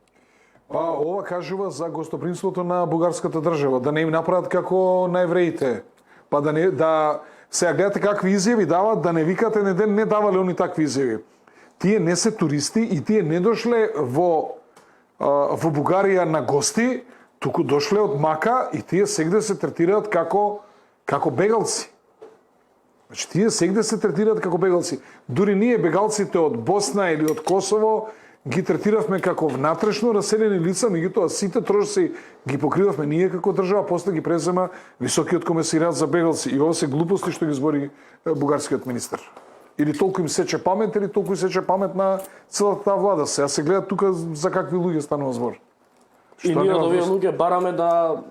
Па ова кажува за гостопримството на бугарската држава, да не им направат како на евреите. Па да сега гледате какви изјави дават, да не викате не давале они такви изјави. Тие не се туристи и тие не дошле во Бугарија на гости, туку дошле од Мака и тие сегде се третираат како бегалци. Значи, тие сегде се третираат како бегалци. Дури ние бегалците од Босна или од Косово ги третиравме како внатрешно раселени лица, меѓутоа сите трошоци ги покривавме ние како држава, после ги презема Високиот комесаријат за бегалци. И ова се глупости што ги збори бугарскиот министер. Или толку им сече памет, или толку сече памет на целата таа влада. Сега се гледа тука за какви луѓе станува збор. И ние од овие луѓе бараме да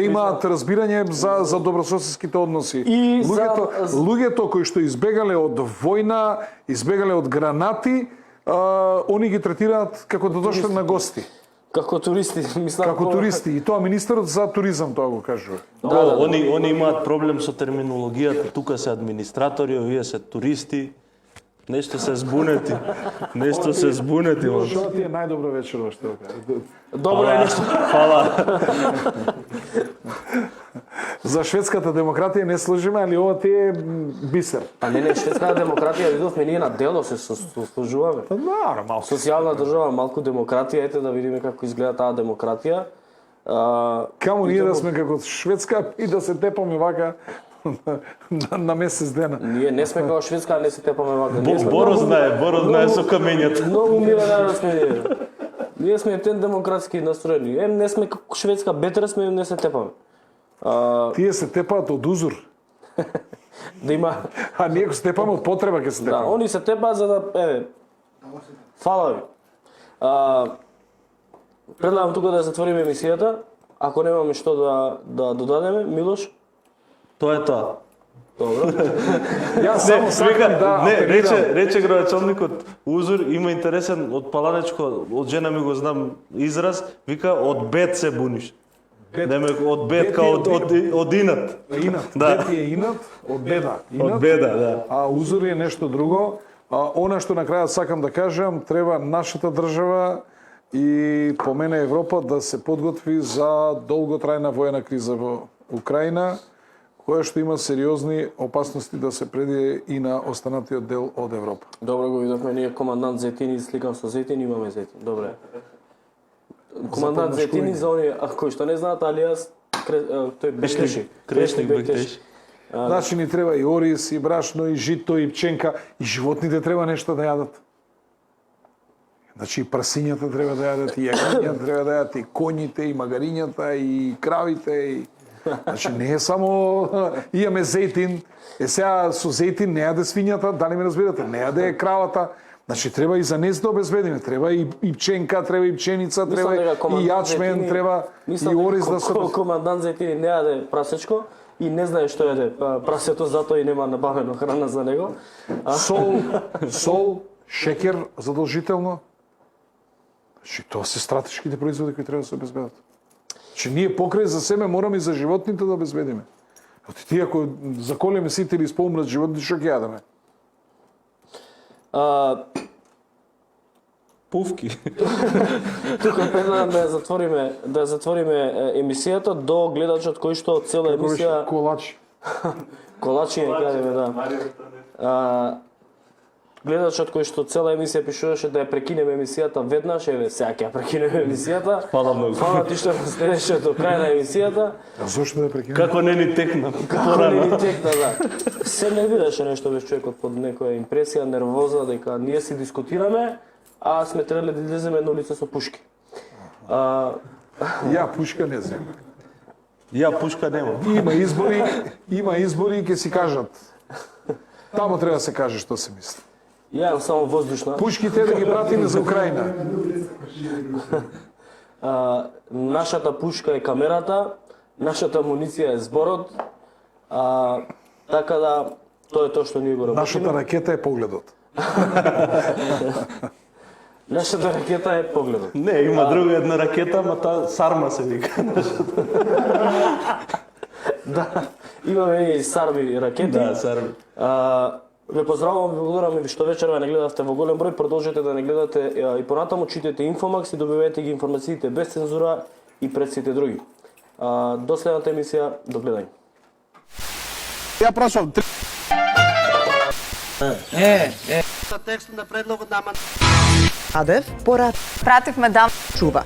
имаат разбирање за добрососедските односи. И луѓето кои што избегале од војна, избегале од гранати, они ги третираат како да дошле на гости. Како туристи, мислам. Како туристи. И тоа министерот за туризам тоа го кажува. Они имаат проблем со терминологијата. Тука се администратори, овие се туристи. Нешто се збунети. Нешто се збунети. Што ти е најдобра вечерва што кажа. Добро е нешто. Фала. За шведската демократија не служиме, али ова ти е бисер. А не, шведската демократија видовме ние на дело се служуваме. Нормално. Социјална држава, малку демократија, ете да видиме како изгледа таа демократија. Камо ние да сме како Шведска и да се тепаме вака на месец дена. Ние не сме како Шведска, не се тепаме вака. Боро знае со камењата. Многу миле народ сме ние. Ние сме тен демократски настроени. Не сме како Шведска, бетре сме, не се тепаме. Тие се тепаат од узур. Да има. А ние ако се тепаме од потреба ќе се Да, тепаме. они се тепаат за да фала ви. Предлагам тука да затвориме емисијата. Ако немаме што да додадеме, Милош? Тоа е тоа. Добро. Јас само сакам да апелирам. рече градоначалникот Узур има интересен од Паланечко, од жена ми го знам израз, вика од бед се буниш. Демек од бед као од инат. Инат. Да. Бед е инат, од беда. Од беда, да. А узор е нешто друго. Она што на крајот сакам да кажам, треба нашата држава и по мене Европа да се подготви за долготрајна војна криза во Украина, која што има сериозни опасности да се преди и на останатиот дел од Европа. Добро го видовме, ние командант Зетин, сликам со Зетин, имаме Зетин. Добре. Командант Зетин за оние кои што не знаат, алијас тој Бектеши. Крешник Бектеши. Значи ни треба и ориз, и брашно, и жито, и пченка, и животните треба нешто да јадат. Значи и прасињата треба да јадат, и јагнињата треба да јадат, и коњите, и магарињата, и кравите, и... Значи не е само имаме зејтин, сега со зејтин не јаде свињата, дали ме разбирате, не јаде кравата. Значи треба и за нез да обезбедиме, треба и пченка, треба и пченица, треба и јачмен, треба и ориз да се... Командант Зетин не јаде прасечко и не знае што јаде прасето, затоа и нема набавено храна за него. Сол, шекер задолжително. Значи тоа се стратешките производи кои треба да се обезбедат. Че ние покрај за себе мораме и за животните да обезбедиме. Оти тие ако заколеме сите или испоумрат животни, што ќе јадеме? Пувки. Тука предлагам да затвориме емисијата до гледачот кој што цела емисија Колачи. колачи ја кажеме, да. Гледачот кој што цела емисија пишуваше да ја прекинеме емисијата веднаш, еве сега ќе ја прекинеме емисијата. Фала многу. Фала ти што ме следеше до крај на емисијата. А зошто да прекинеме? Како не ни текна. Како не ни текна, да. Се нервираше нешто без човекот под некоја импресија, нервоза, дека ние си дискутираме, а сме требале да излеземе на улица со пушки. Ја пушка не знам. Ја пушка нема. Има избори и ќе си кажат. Тамо треба да се каже што се мисли. Ја само воздушна. Пушките да ги пратиме за Украина. Нашата пушка е камерата, нашата амуниција е зборот. Така да, тоа е тоа што ние го работиме. Нашата ракета е погледот. Нашата ракета е погледот. Не, има друга една ракета, ама таа сарма се вика. Да, имаме и сарми ракети. Да, сарми. Ве поздравувам, ви благодарам и што вечерва не гледавте во голем број. Продолжете да не гледате и понатаму, читате Инфомакс и добивајте ги информациите без цензура и пред сите други. До следната емисија, до гледање. Ја прашувам, За текстот на предлогот на Адев порат Пративме да чува.